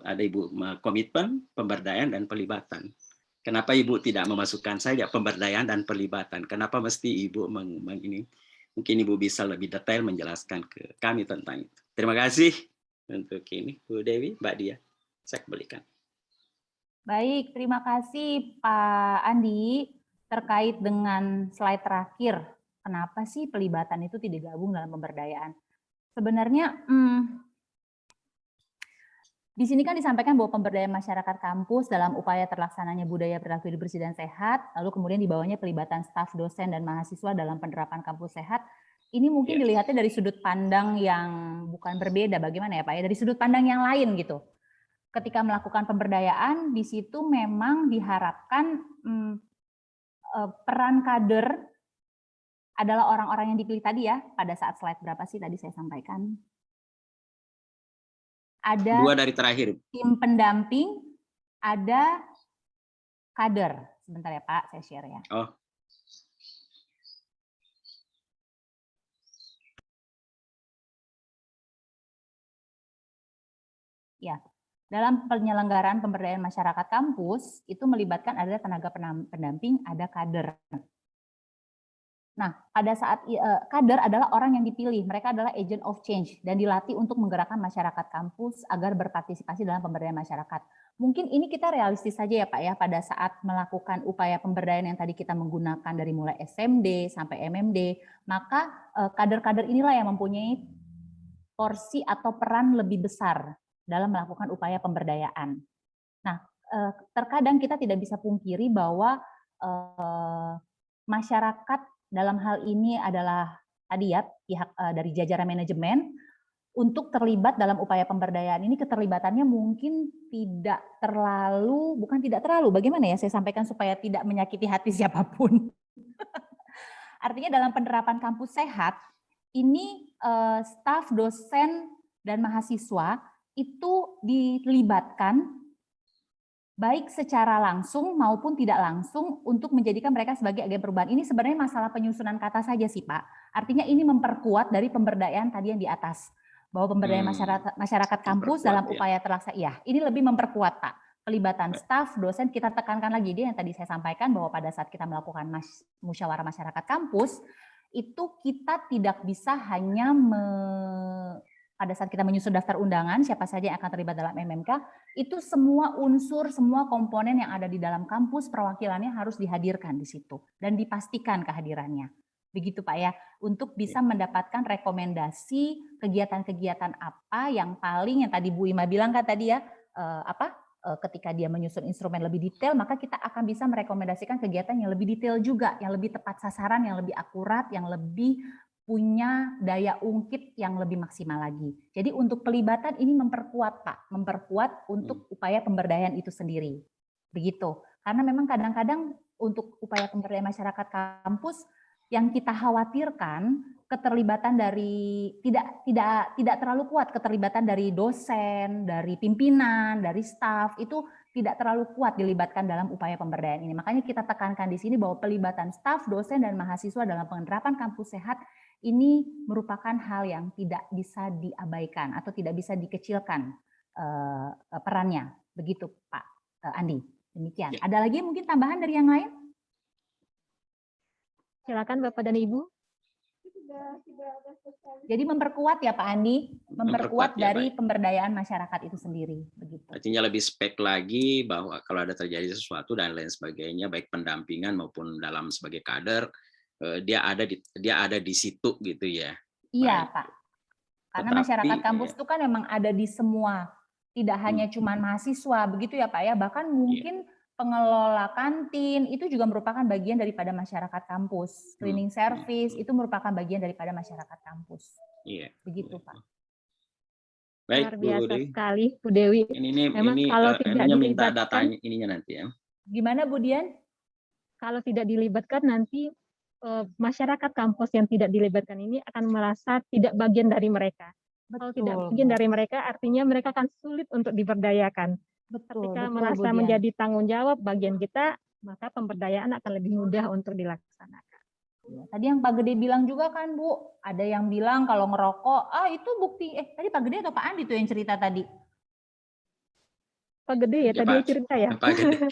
ada Ibu komitmen, pemberdayaan dan pelibatan. Kenapa Ibu tidak memasukkan saja pemberdayaan dan pelibatan? Kenapa mesti Ibu ini? Mungkin Ibu bisa lebih detail menjelaskan ke kami tentang itu. Terima kasih untuk ini Bu Dewi, Mbak Dia. Saya kembalikan. Baik, terima kasih Pak Andi terkait dengan slide terakhir. Kenapa sih pelibatan itu tidak gabung dalam pemberdayaan? Sebenarnya Di sini kan disampaikan bahwa pemberdayaan masyarakat kampus dalam upaya terlaksananya budaya perilaku hidup bersih dan sehat, lalu kemudian di bawahnya pelibatan staf, dosen, dan mahasiswa dalam penerapan kampus sehat. Ini mungkin dilihatnya dari sudut pandang yang bukan berbeda, bagaimana ya Pak ya, dari sudut pandang yang lain gitu. Ketika melakukan pemberdayaan, di situ memang diharapkan peran kader adalah orang-orang yang dipilih tadi ya, pada saat slide berapa sih tadi saya sampaikan? Ada 2 dari terakhir. tim pendamping, ada kader. Sebentar ya Pak, saya share ya. Oh. Ya, dalam penyelenggaraan pemberdayaan masyarakat kampus, itu melibatkan ada tenaga pendamping, ada kader. Nah, pada saat kader adalah orang yang dipilih, mereka adalah agent of change dan dilatih untuk menggerakkan masyarakat kampus agar berpartisipasi dalam pemberdayaan masyarakat. Mungkin ini kita realistis saja ya Pak ya, pada saat melakukan upaya pemberdayaan yang tadi kita menggunakan dari mulai SMD sampai MMD, maka kader-kader inilah yang mempunyai porsi atau peran lebih besar dalam melakukan upaya pemberdayaan. Nah, terkadang kita tidak bisa pungkiri bahwa masyarakat dalam hal ini adalah tadi ya pihak dari jajaran manajemen untuk terlibat dalam upaya pemberdayaan ini, keterlibatannya mungkin tidak terlalu, bukan tidak terlalu, bagaimana ya saya sampaikan supaya tidak menyakiti hati siapapun. Artinya dalam penerapan kampus sehat ini staf, dosen, dan mahasiswa itu dilibatkan baik secara langsung maupun tidak langsung untuk menjadikan mereka sebagai agen perubahan. Ini sebenarnya masalah penyusunan kata saja sih Pak. Artinya ini memperkuat dari pemberdayaan tadi yang di atas. Bahwa pemberdayaan masyarakat kampus dalam upaya terlaksana. Ya, ini lebih memperkuat Pak. Pelibatan staf, dosen, kita tekankan lagi dia yang tadi saya sampaikan bahwa pada saat kita melakukan musyawarah masyarakat kampus, itu kita tidak bisa hanya pada saat kita menyusun daftar undangan, siapa saja yang akan terlibat dalam MMK, itu semua unsur, semua komponen yang ada di dalam kampus, perwakilannya harus dihadirkan di situ dan dipastikan kehadirannya. Begitu Pak ya, untuk bisa mendapatkan rekomendasi kegiatan-kegiatan apa yang paling, yang tadi Bu Ima bilang kan tadi ya, ketika dia menyusun instrumen lebih detail, maka kita akan bisa merekomendasikan kegiatan yang lebih detail juga, yang lebih tepat sasaran, yang lebih akurat, yang lebih punya daya ungkit yang lebih maksimal lagi. Jadi untuk pelibatan ini memperkuat Pak, memperkuat untuk upaya pemberdayaan itu sendiri. Begitu. Karena memang kadang-kadang untuk upaya pemberdayaan masyarakat kampus yang kita khawatirkan keterlibatan dari tidak terlalu kuat keterlibatan dari dosen, dari pimpinan, dari staf itu tidak terlalu kuat dilibatkan dalam upaya pemberdayaan ini. Makanya kita tekankan di sini bahwa pelibatan staf, dosen, dan mahasiswa dalam penerapan kampus sehat ini merupakan hal yang tidak bisa diabaikan atau tidak bisa dikecilkan perannya. Begitu Pak Andi. Demikian. Ya. Ada lagi mungkin tambahan dari yang lain? Silakan Bapak dan Ibu. Jadi memperkuat ya Pak Andi, memperkuat dari pemberdayaan masyarakat itu sendiri. Begitu. Artinya lebih spek lagi bahwa kalau ada terjadi sesuatu dan lain sebagainya, baik pendampingan maupun dalam sebagai kader, dia ada di situ gitu ya. Iya Pak. Karena masyarakat kampus itu kan memang ada di semua, tidak hanya cuma mahasiswa, begitu ya Pak ya. Bahkan mungkin pengelola kantin itu juga merupakan bagian daripada masyarakat kampus. Cleaning service itu merupakan bagian daripada masyarakat kampus. Iya. Begitu Pak. Baik, luar biasa Bu sekali Bu Dewi. Memang kalau tidak minta dilibatkan, datanya ininya nanti ya. Gimana Bu Dian? Kalau tidak dilibatkan nanti masyarakat kampus yang tidak dilibatkan ini akan merasa tidak bagian dari mereka. Kalau tidak bagian dari mereka, artinya mereka akan sulit untuk diberdayakan. Ketika merasa menjadi tanggung jawab bagian kita, maka pemberdayaan akan lebih mudah untuk dilaksanakan. Tadi yang Pak Gede bilang juga kan Bu, ada yang bilang kalau ngerokok, itu bukti, tadi Pak Gede atau Pak Andi tuh yang cerita tadi? Pak Gede ya, tadi cerita ya. Pak Gede.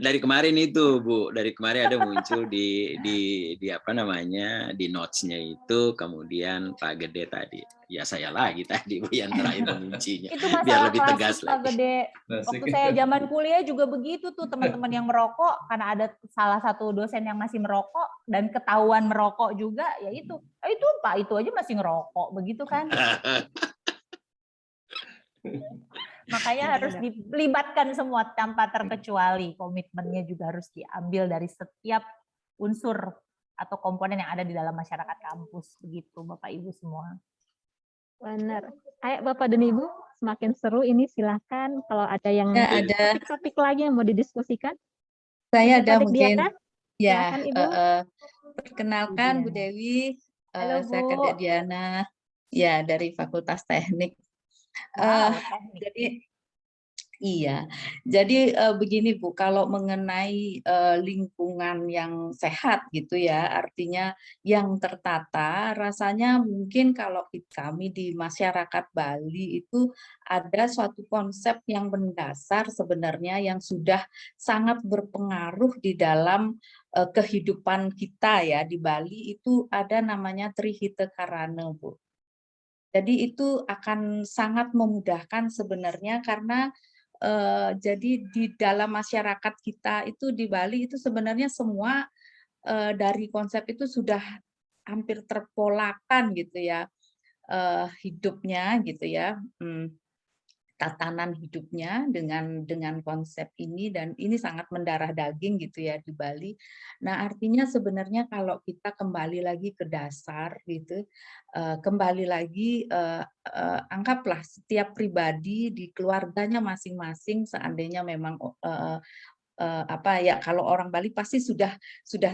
Dari kemarin itu Bu, dari kemarin ada muncul di apa namanya di notes-nya itu, kemudian Pak Gede tadi. Ya saya lagi tadi Bu yang terakhir menguncinya. Itu masalah biar lebih tegas Pak Gede. Waktu saya zaman kuliah juga begitu tuh teman-teman yang merokok, karena ada salah satu dosen yang masih merokok dan ketahuan merokok juga, ya itu Pak itu aja masih ngerokok begitu kan. Makanya harus dilibatkan semua tanpa terkecuali. Komitmennya juga harus diambil dari setiap unsur atau komponen yang ada di dalam masyarakat kampus. Begitu Bapak Ibu semua. Benar. Ayo Bapak dan Ibu, semakin seru ini silahkan kalau ada yang Ya, ada. topik lagi yang mau didiskusikan. Saya ada Topik mungkin. Diana, Ya, silakan, Ibu. perkenalkan Bu Dewi, Halo, saya Bu. Kadek Diana, ya dari Fakultas Teknik. Wow, teknik. Jadi iya, jadi begini Bu, kalau mengenai lingkungan yang sehat gitu ya, artinya yang tertata, rasanya mungkin kalau kami di masyarakat Bali itu ada suatu konsep yang mendasar sebenarnya yang sudah sangat berpengaruh di dalam kehidupan kita ya di Bali itu ada namanya Trihita Karana Bu. Jadi itu akan sangat memudahkan sebenarnya karena jadi di dalam masyarakat kita itu di Bali itu sebenarnya semua dari konsep itu sudah hampir terpolakan gitu ya hidupnya gitu ya. Tatanan hidupnya dengan konsep ini dan ini sangat mendarah daging gitu ya di Bali. Nah, artinya sebenarnya kalau kita kembali lagi ke dasar gitu, kembali lagi anggaplah setiap pribadi di keluarganya masing-masing seandainya memang apa ya kalau orang Bali pasti sudah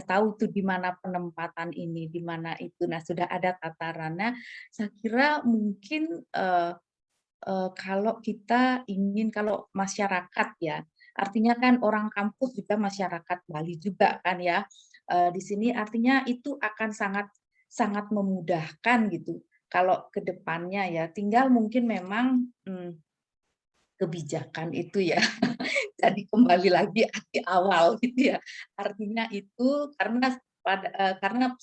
tahu tuh di mana penempatan ini, di mana itu. Nah, sudah ada tatarannya. Saya kira mungkin kalau kita ingin kalau masyarakat ya artinya kan orang kampus juga masyarakat Bali juga kan ya di sini artinya itu akan sangat memudahkan gitu kalau ke depannya ya tinggal mungkin memang kebijakan itu ya jadi kembali lagi di awal gitu ya artinya itu karena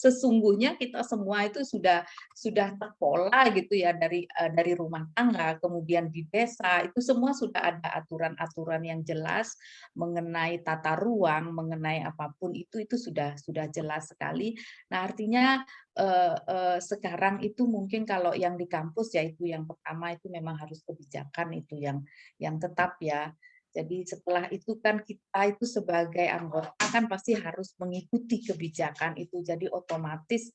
sesungguhnya kita semua itu sudah terpola gitu ya dari rumah tangga kemudian di desa itu semua sudah ada aturan-aturan yang jelas mengenai tata ruang mengenai apapun itu sudah jelas sekali. Nah artinya sekarang itu mungkin kalau yang di kampus yaitu yang pertama itu memang harus kebijakan itu yang tetap ya. Jadi setelah itu kan kita itu sebagai anggota kan pasti harus mengikuti kebijakan itu. Jadi otomatis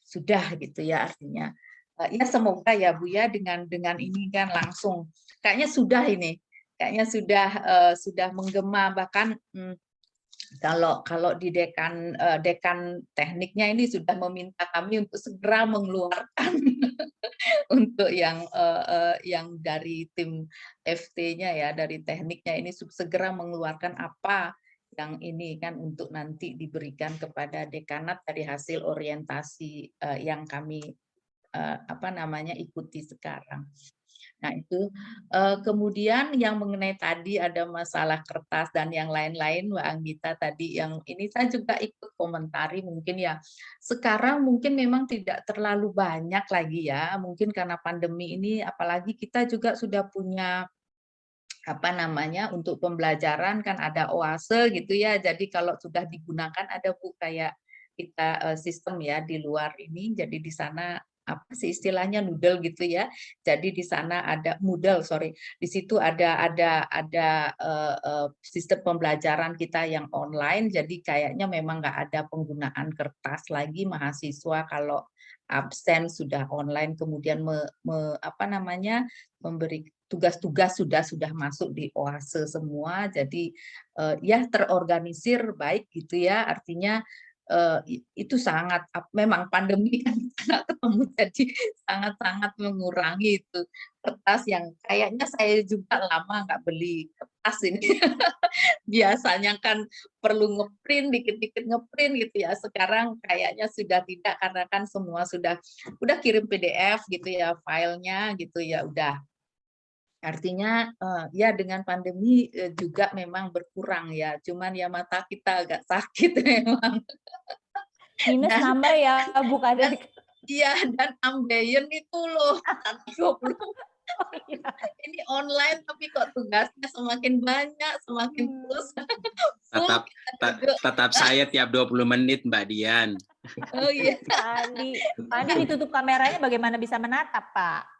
sudah gitu ya artinya. Ya semoga ya Bu ya dengan ini kan langsung kayaknya sudah ini. Kayaknya sudah menggema bahkan kalau di dekan tekniknya ini sudah meminta kami untuk segera mengeluarkan untuk yang dari tim FT-nya ya dari tekniknya ini segera mengeluarkan apa yang ini kan untuk nanti diberikan kepada dekanat dari hasil orientasi yang kami ikuti sekarang. Nah itu kemudian yang mengenai tadi ada masalah kertas dan yang lain-lain Mbak Anggita tadi yang ini saya juga ikut komentari mungkin ya sekarang mungkin memang tidak terlalu banyak lagi ya mungkin karena pandemi ini apalagi kita juga sudah punya untuk pembelajaran kan ada OASE gitu ya jadi kalau sudah digunakan ada Bu kayak kita sistem ya di luar ini jadi di sana apa sih istilahnya Moodle gitu ya. Jadi di sana ada Moodle, di situ ada sistem pembelajaran kita yang online. Jadi kayaknya memang nggak ada penggunaan kertas lagi mahasiswa kalau absen sudah online kemudian memberi tugas-tugas sudah masuk di OASE semua. Jadi ya terorganisir baik gitu ya. Artinya itu sangat memang pandemi kan nggak ketemu jadi sangat mengurangi itu kertas yang kayaknya saya juga lama nggak beli kertas ini biasanya kan perlu ngeprint dikit-dikit ngeprint gitu ya sekarang kayaknya sudah tidak karena kan semua sudah kirim PDF gitu ya filenya gitu ya udah. Artinya ya dengan pandemi juga memang berkurang ya, cuman ya mata kita agak sakit memang. Minus nambah ya Bu Kadek. Iya dan ambeien itu loh 20. Ini online tapi kok tugasnya semakin banyak, semakin terus. Tetap saya tiap 20 menit Mbak Dian. Oh iya. Tadi ditutup kameranya bagaimana bisa menatap Pak?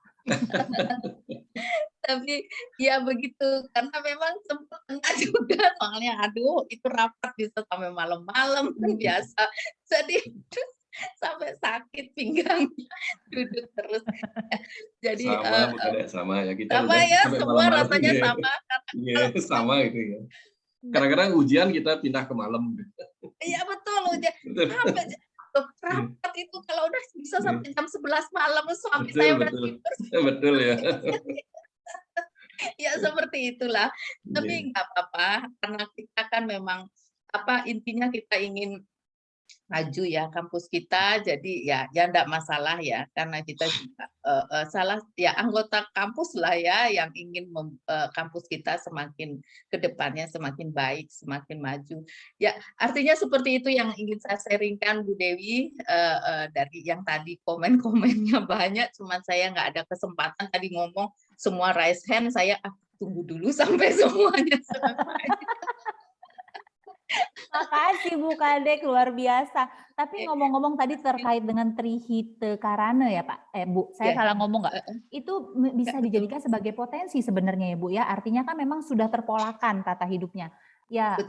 Tapi ya begitu, karena memang sempat kena juga, soalnya aduh itu rapat bisa sampai malam-malam biasa. Jadi sampai sakit pinggangnya, duduk terus. Jadi Sama Bu Kadek, sama ya, kita sama udah ya, sampai semua malam-malam. rasanya Iya. sama. Iya, sama itu ya. Kadang-kadang ujian kita pindah ke malam. Iya betul, Betul. sampai rapat itu kalau udah bisa sampai jam 11 malam suami Betul, saya udah betul. tidur. Betul ya. Ya seperti itulah. Iya. Tapi nggak apa-apa, karena kita kan memang intinya kita ingin maju ya kampus kita, jadi ya enggak masalah ya, karena kita juga salah ya anggota kampus lah ya yang ingin kampus kita semakin ke depannya semakin baik, semakin maju. Ya, artinya seperti itu yang ingin saya sharingkan Bu Dewi, dari yang tadi komen-komennya banyak, cuman saya nggak ada kesempatan tadi ngomong semua raise hand, saya tunggu dulu sampai semuanya selesai. Makasih Bu Kadek, luar biasa. Tapi ngomong-ngomong tadi terkait dengan Trihite Karana ya Pak, Bu, saya salah ngomong nggak? Itu bisa dijadikan sebagai potensi sebenarnya ya Bu ya, artinya kan memang sudah terpolakan tata hidupnya. Ya,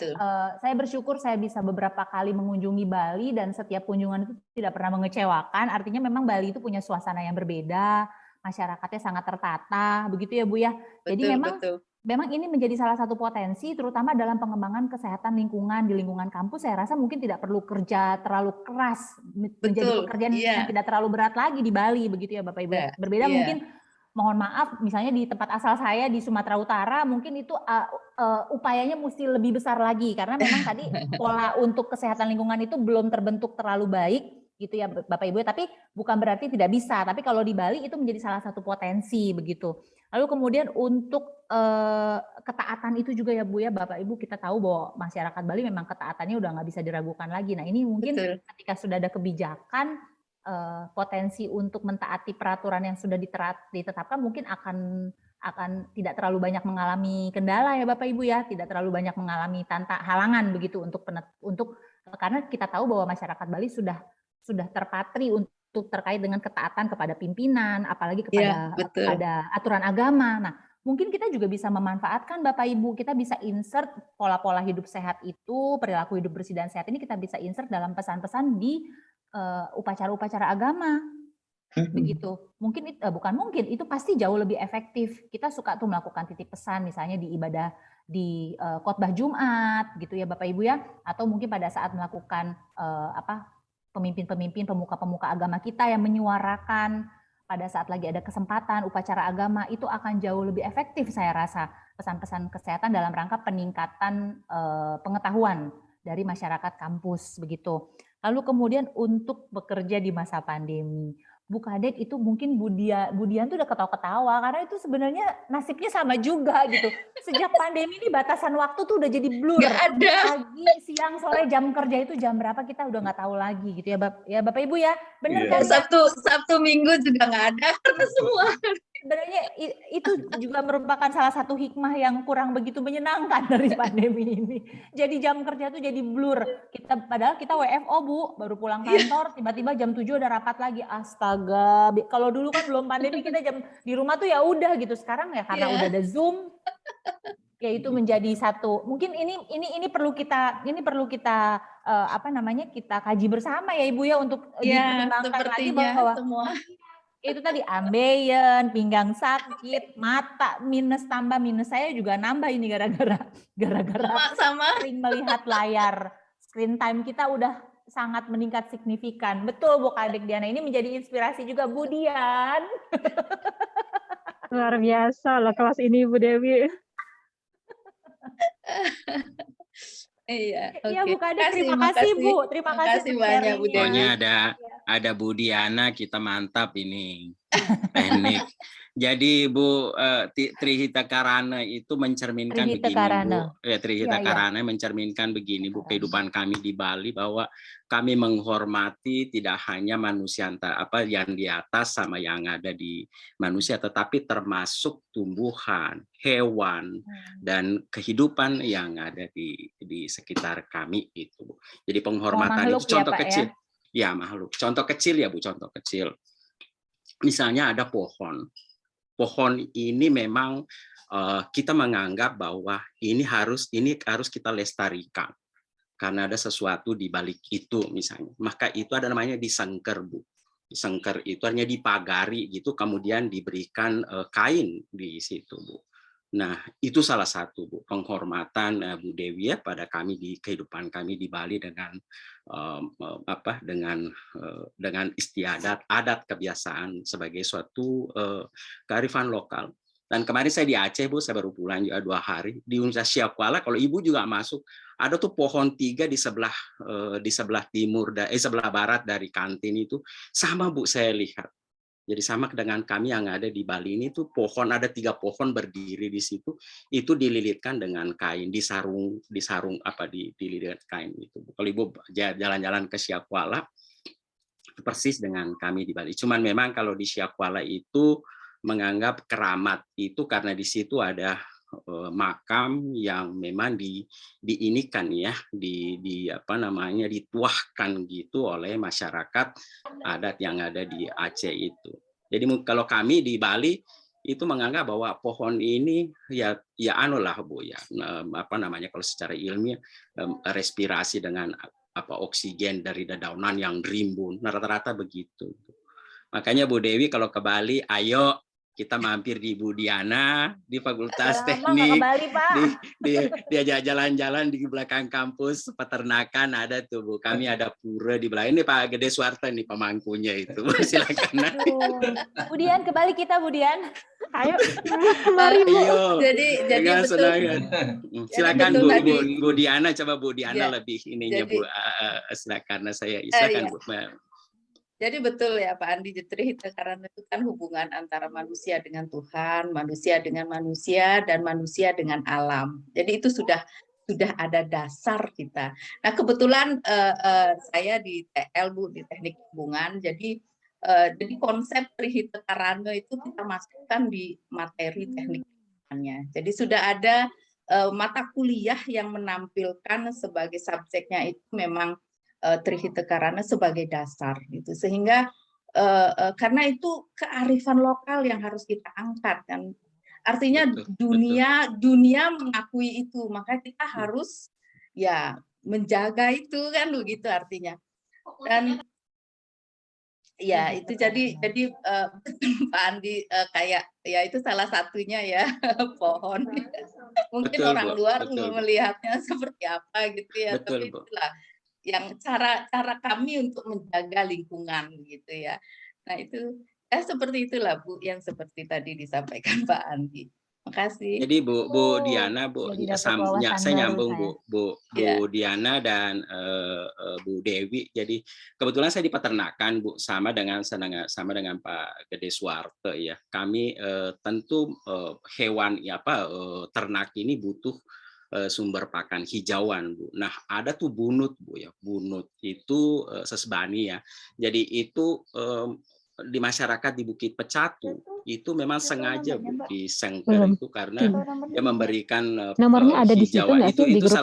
saya bersyukur saya bisa beberapa kali mengunjungi Bali dan setiap kunjungan itu tidak pernah mengecewakan, artinya memang Bali itu punya suasana yang berbeda, masyarakatnya sangat tertata, begitu ya Bu ya. Jadi memang ini menjadi salah satu potensi, terutama dalam pengembangan kesehatan lingkungan di lingkungan kampus. Saya rasa mungkin tidak perlu kerja terlalu keras, menjadi pekerjaan yang tidak terlalu berat lagi di Bali, begitu ya Bapak Ibu. Berbeda mungkin, mohon maaf, misalnya di tempat asal saya di Sumatera Utara, mungkin itu upayanya mesti lebih besar lagi, karena memang tadi pola untuk kesehatan lingkungan itu belum terbentuk terlalu baik, gitu ya Bapak Ibu. Tapi bukan berarti tidak bisa. Tapi kalau di Bali itu menjadi salah satu potensi begitu. Lalu kemudian untuk ketaatan itu juga ya Bu ya, Bapak Ibu, kita tahu bahwa masyarakat Bali memang ketaatannya udah nggak bisa diragukan lagi. Nah ini mungkin ketika sudah ada kebijakan, potensi untuk mentaati peraturan yang sudah ditetapkan mungkin akan tidak terlalu banyak mengalami kendala ya Bapak Ibu ya, tidak terlalu banyak mengalami halangan begitu untuk karena kita tahu bahwa masyarakat Bali sudah terpatri untuk terkait dengan ketaatan kepada pimpinan, apalagi kepada aturan agama. Nah, mungkin kita juga bisa memanfaatkan Bapak Ibu, kita bisa insert pola-pola hidup sehat itu, perilaku hidup bersih dan sehat ini kita bisa insert dalam pesan-pesan di upacara-upacara agama. Begitu. Mungkin bukan mungkin, itu pasti jauh lebih efektif. Kita suka tuh melakukan titip pesan misalnya di ibadah di khotbah Jumat gitu ya Bapak Ibu ya, atau mungkin pada saat melakukan pemimpin-pemimpin, pemuka-pemuka agama kita yang menyuarakan pada saat lagi ada kesempatan upacara agama, itu akan jauh lebih efektif saya rasa pesan-pesan kesehatan dalam rangka peningkatan pengetahuan dari masyarakat kampus begitu. Lalu kemudian untuk bekerja di masa pandemi, Bu Kadek itu mungkin Budian tuh udah ketawa-ketawa karena itu sebenarnya nasibnya sama juga gitu. Sejak pandemi ini batasan waktu tuh udah jadi blur. Nggak ada. Pagi, siang, sore, jam kerja itu jam berapa kita udah nggak tahu lagi gitu ya Bapak Ibu ya. Bener kan? Sabtu Minggu juga nggak ada karena semua. Sebenarnya itu juga merupakan salah satu hikmah yang kurang begitu menyenangkan dari pandemi ini. Jadi jam kerja tuh jadi blur. Padahal kita WFO Bu, baru pulang kantor, tiba-tiba jam 7 ada rapat lagi. Astaga, kalau dulu kan belum pandemi kita jam di rumah tuh ya udah gitu. Sekarang ya karena udah ada Zoom, ya itu menjadi satu. Mungkin ini perlu kita kita kaji bersama ya Ibu ya untuk dipertimbangkan lagi bahwa semua itu tadi ambeien, pinggang sakit, mata minus tambah minus, saya juga nambah ini gara-gara sering melihat layar. Screen time kita udah sangat meningkat signifikan. Betul Bu Kadek Diana, ini menjadi inspirasi juga Bu Dian. Luar biasa loh kelas ini Bu Dewi. Iya, ya Bu Kadek, terima kasih Bu, terima kasih banyak Bu Dewi. Pokoknya ada Budiana, kita mantap ini teknik. Jadi Bu Trihite Karana itu mencerminkan begini Bu. Trihite Karana mencerminkan begini Bu, kehidupan kami di Bali bahwa kami menghormati tidak hanya manusia yang di atas sama yang ada di manusia, tetapi termasuk tumbuhan, hewan dan kehidupan yang ada di sekitar kami itu. Jadi penghormatan itu contoh kecil. Ya makhluk. Contoh kecil ya Bu, contoh kecil. Misalnya ada pohon pohon ini memang kita menganggap bahwa ini harus kita lestarikan karena ada sesuatu di balik itu misalnya. Maka itu ada namanya disengker, Bu. Disengker itu hanya dipagari gitu, kemudian diberikan kain di situ, Bu. Nah, itu salah satu, Bu, penghormatan Bu Dewi ya pada kami di kehidupan kami di Bali dengan dengan istiadat, adat, kebiasaan sebagai suatu kearifan lokal. Dan kemarin saya di Aceh, Bu, saya baru pulang juga 2 hari di Universitas Syakuala. Kalau Ibu juga masuk, ada tuh pohon 3 di sebelah sebelah barat dari kantin itu, sama, Bu, saya lihat. Jadi sama dengan kami yang ada di Bali ini tuh pohon, ada 3 pohon berdiri di situ, itu dililitkan dengan kain, dililitkan kain itu. Kalau Ibu jalan-jalan ke Syakuala, persis dengan kami di Bali. Cuman memang kalau di Syakuala itu menganggap keramat itu karena di situ ada makam yang memang diinikan ya, dituahkan gitu oleh masyarakat adat yang ada di Aceh itu. Jadi kalau kami di Bali itu menganggap bahwa pohon ini ya anulah, Bu, ya kalau secara ilmiah respirasi dengan oksigen dari dedaunan yang rimbun, rata-rata begitu. Makanya Bu Dewi kalau ke Bali, ayo kita mampir di Bu Diana di Fakultas Teknik, diajak jalan-jalan di belakang kampus peternakan ada tuh, Bu. Kami ada pura di belakang. Ini Pak Gede Suwarta nih pemangkunya itu. Silakan. Bu Dian, ke Bali kita, Bu Dian. Ayo, mari, Bu. Jadi betul. Silakan Bu Diana, coba Bu Diana lebih ininya, Bu. Silakan Bu. Jadi betul ya Pak Andi, Trihita Karana itu kan hubungan antara manusia dengan Tuhan, manusia dengan manusia, dan manusia dengan alam. Jadi itu sudah ada dasar kita. Nah kebetulan saya di TL, Bu, di teknik hubungan, jadi konsep Trihita Karana itu kita masukkan di materi teknik hubungannya. Jadi sudah ada mata kuliah yang menampilkan sebagai subjeknya itu memang Trihita Karana sebagai dasar gitu, sehingga karena itu kearifan lokal yang harus kita angkat kan, artinya dunia mengakui itu, maka kita harus ya menjaga itu kan begitu artinya. Dan ya itu jadi Pak Andi kayak ya itu salah satunya ya pohon. Mungkin orang luar melihatnya seperti apa gitu ya, tapi itulah yang cara kami untuk menjaga lingkungan gitu ya. Nah itu seperti itulah Bu, yang seperti tadi disampaikan Pak Andi. Makasih. Jadi Bu Diana, Bu, saya nyambung Bu Diana dan Bu Dewi. Jadi kebetulan saya di peternakan, Bu, sama dengan Pak Gede Suwarta ya. Kami tentu hewan ternak ini butuh sumber pakan hijauan, Bu. Nah, ada tuh bunut, Bu ya. Bunut itu sesbani ya. Jadi itu di masyarakat di Bukit Pecatu itu memang sengaja, Bu, disengker itu karena dia memberikan nomornya ada di situ hijauan. nggak sih di Itu grup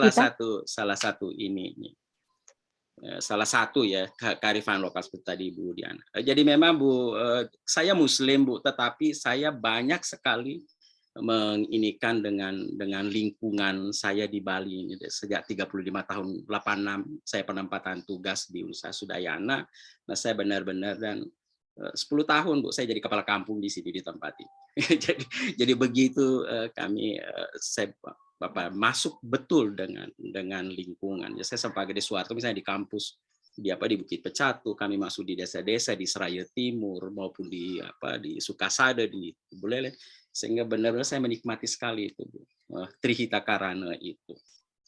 salah satu ya kearifan lokal seperti tadi Bu Diana. Jadi memang Bu, saya Muslim, Bu, tetapi saya banyak sekali menginikan dengan lingkungan saya di Bali ini sejak 35 tahun 86 saya penempatan tugas di Universitas Udayana. Nah, saya benar-benar dan 10 tahun, Bu, saya jadi kepala kampung di sini di tempat ini. jadi begitu kami saya masuk betul dengan lingkungan. Ya, saya sampai Gede Suwarta misalnya di kampus di Bukit Pecatu, kami masuk di desa-desa di Seraya Timur maupun di Sukasada di Buleleng, sehingga benar-benar saya menikmati sekali itu, Bu, Trihita Karana itu.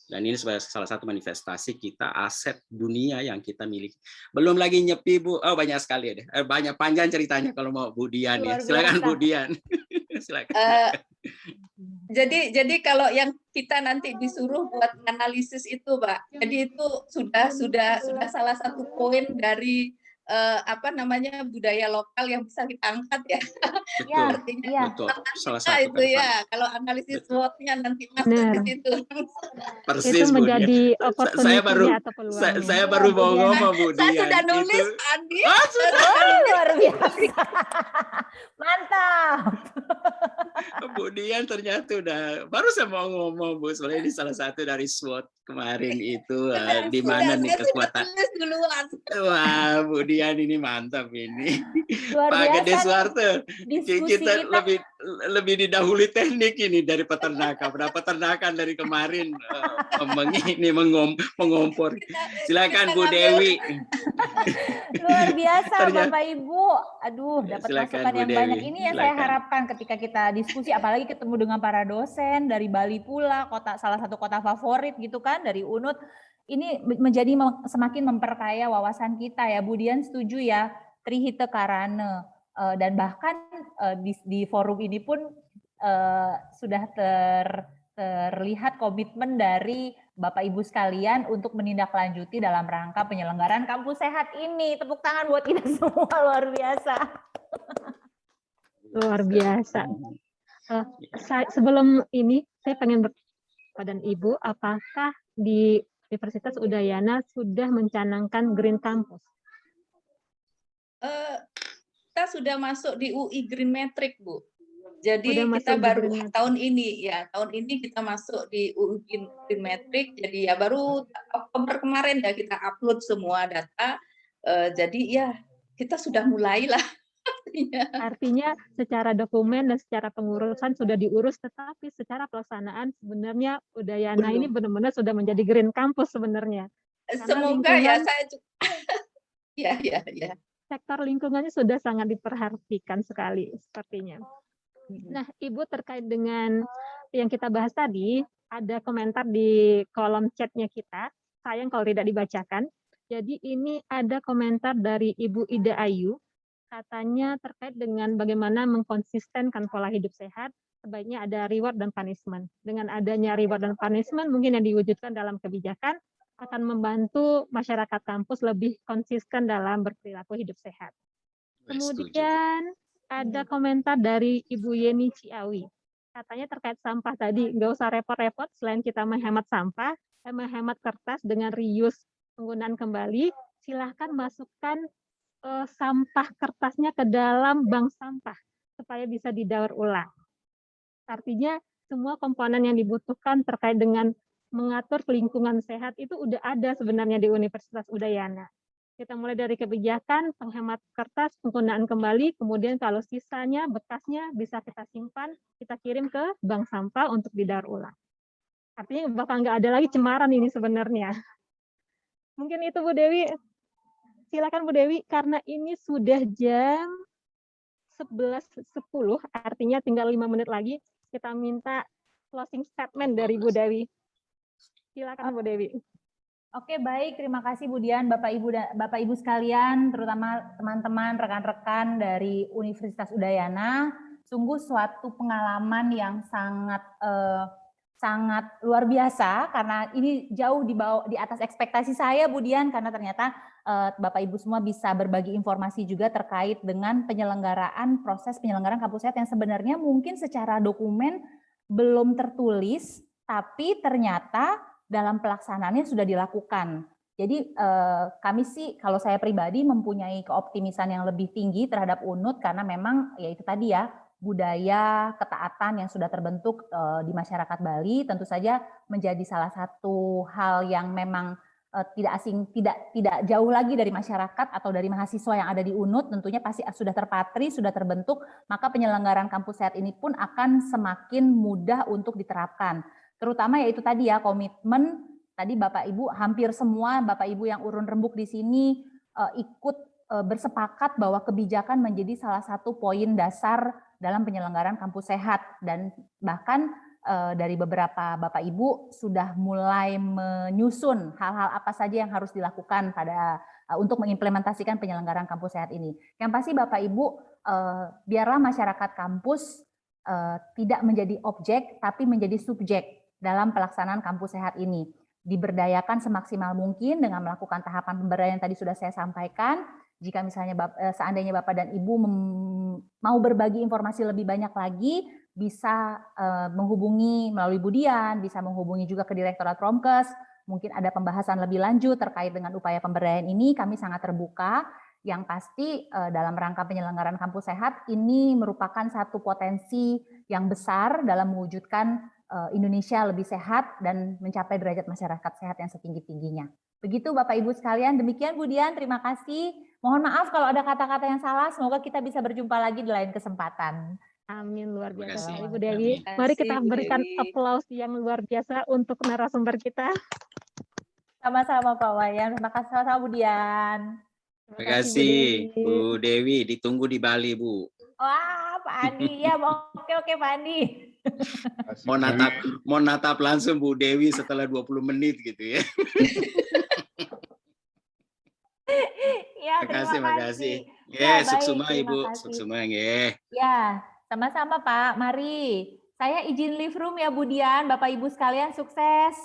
Dan ini sebagai salah satu manifestasi kita aset dunia yang kita miliki. Belum lagi nyepi, Bu. Oh, banyak sekali deh. Banyak panjang ceritanya kalau mau Bu Dian ya. Silakan Bu Dian. Silakan. Jadi kalau yang kita nanti disuruh buat analisis itu, Pak. Jadi itu sudah salah satu poin dari budaya lokal yang bisa kita angkat ya. Betul, Artinya betul. Salah kita satu itu ya, kalau analisis SWOT-nya nanti masuk ke situ. Persis, itu Bu, menjadi ya. opportunity atau peluangnya. Saya baru mau ngomong, Bu Dian. Saya sudah nulis, Andi. Luar biasa. Mantap. Kemudian ternyata baru saya mau ngomong Bu, sebenarnya ini salah satu dari SWOT kemarin itu di mana nih kekuatan. Wah, Bu Dian ini mantap ini. Luar Pak biasa Gede nih Suwarto, diskusi kita kita. lebih didahului teknik ini dari peternakan. Peternakan dari kemarin mengompor. Silakan Bu Dewi. Luar biasa Ternyata- Bapak Ibu. Aduh, dapat Silakan, masukan Bu yang Dewi. banyak. Ini yang saya Silakan. harapkan ketika kita diskusi, apalagi ketemu dengan para dosen dari Bali pula, salah satu kota favorit gitu kan, dari UNUD. Ini menjadi semakin memperkaya wawasan kita ya. Bu Dian setuju ya, Trihite Karana. Dan bahkan di forum ini pun sudah terlihat komitmen dari Bapak Ibu sekalian untuk menindaklanjuti dalam rangka penyelenggaraan kampus sehat ini. Tepuk tangan buat kita semua, luar biasa. Luar biasa. Sebelum ini saya pengen bertanya Ibu, apakah di Universitas Udayana sudah mencanangkan Green Campus? Kita sudah masuk di UI Green Metric, Bu. Jadi Udah kita masuk di baru Green Metric. tahun ini kita masuk di UI Green Metric. Jadi ya baru Oktober kemarin ya kita upload semua data. Jadi ya kita sudah mulailah. Artinya secara dokumen dan secara pengurusan sudah diurus, tetapi secara pelaksanaan sebenarnya Udayana ini benar-benar sudah menjadi Green Campus sebenarnya. Karena Semoga ya lingkungan- saya juga. Ya. sektor lingkungannya sudah sangat diperhatikan sekali sepertinya. Nah, Ibu terkait dengan yang kita bahas tadi, ada komentar di kolom chatnya kita, sayang kalau tidak dibacakan. Jadi ini ada komentar dari Ibu Ida Ayu, katanya terkait dengan bagaimana mengkonsistenkan pola hidup sehat, sebaiknya ada reward dan punishment. Dengan adanya reward dan punishment mungkin yang diwujudkan dalam kebijakan, akan membantu masyarakat kampus lebih konsisten dalam berperilaku hidup sehat. Kemudian ada komentar dari Ibu Yeni Ciawi. Katanya terkait sampah tadi, nggak usah repot-repot, selain kita menghemat sampah, menghemat kertas dengan reuse penggunaan kembali, silahkan masukkan sampah kertasnya ke dalam bank sampah, supaya bisa didaur ulang. Artinya semua komponen yang dibutuhkan terkait dengan mengatur lingkungan sehat itu udah ada sebenarnya di Universitas Udayana. Kita mulai dari kebijakan, penghemat kertas, penggunaan kembali, kemudian kalau sisanya, bekasnya bisa kita simpan, kita kirim ke bank sampah untuk didaur ulang. Artinya bakal nggak ada lagi cemaran ini sebenarnya. Mungkin itu Bu Dewi. Silakan Bu Dewi, karena ini sudah jam 11.10, artinya tinggal 5 menit lagi, kita minta closing statement dari Bu Dewi. Silakan Bu Dewi. Oke, baik. Terima kasih Bu Dian, Bapak Ibu sekalian, terutama teman-teman, rekan-rekan dari Universitas Udayana. Sungguh suatu pengalaman yang sangat luar biasa, karena ini jauh di atas ekspektasi saya, Bu Dian, karena ternyata Bapak Ibu semua bisa berbagi informasi juga terkait dengan proses penyelenggaraan kampus sehat yang sebenarnya mungkin secara dokumen belum tertulis, tapi ternyata dalam pelaksanaannya sudah dilakukan. Jadi kami sih, kalau saya pribadi mempunyai keoptimisan yang lebih tinggi terhadap UNUD, karena memang ya itu tadi ya, budaya ketaatan yang sudah terbentuk di masyarakat Bali tentu saja menjadi salah satu hal yang memang tidak asing, tidak jauh lagi dari masyarakat atau dari mahasiswa yang ada di UNUD, tentunya pasti sudah terpatri, sudah terbentuk, maka penyelenggaraan kampus sehat ini pun akan semakin mudah untuk diterapkan. Terutama yaitu tadi ya, komitmen, tadi Bapak Ibu, hampir semua Bapak Ibu yang urun rembuk di sini ikut bersepakat bahwa kebijakan menjadi salah satu poin dasar dalam penyelenggaraan kampus sehat, dan bahkan dari beberapa Bapak Ibu sudah mulai menyusun hal-hal apa saja yang harus dilakukan untuk mengimplementasikan penyelenggaraan kampus sehat ini. Yang pasti Bapak Ibu, biarlah masyarakat kampus tidak menjadi objek tapi menjadi subjek dalam pelaksanaan kampus sehat ini. Diberdayakan semaksimal mungkin dengan melakukan tahapan pemberdayaan yang tadi sudah saya sampaikan. Jika misalnya seandainya Bapak dan Ibu mau berbagi informasi lebih banyak lagi, bisa menghubungi melalui Bu Dian, bisa menghubungi juga ke Direktorat Promkes, mungkin ada pembahasan lebih lanjut terkait dengan upaya pemberdayaan ini, kami sangat terbuka. Yang pasti dalam rangka penyelenggaraan kampus sehat ini merupakan satu potensi yang besar dalam mewujudkan Indonesia lebih sehat dan mencapai derajat masyarakat sehat yang setinggi-tingginya. Begitu Bapak Ibu sekalian, demikian Bu Dian, terima kasih. Mohon maaf kalau ada kata-kata yang salah, semoga kita bisa berjumpa lagi di lain kesempatan. Amin, luar Terima biasa kasih. sekali Bu Dewi. Amin. Mari kita Terima kasih, Bu berikan Dewi. aplaus yang luar biasa untuk narasumber kita. Sama-sama Pak Wayan, terima kasih sama-sama Bu Dian. Terima kasih Bu Dewi, ditunggu di Bali Bu. Wah Pak Andi, ya oke Pak Andi. Mau natap langsung Bu Dewi setelah 20 menit gitu ya. Ya, terima kasih. Ya, Ya, suksuma baik, terima Ibu, kasih. suksuma nggih. Ya, sama-sama Pak. Mari. Saya izin leave room ya Bu Dian, Bapak Ibu sekalian sukses.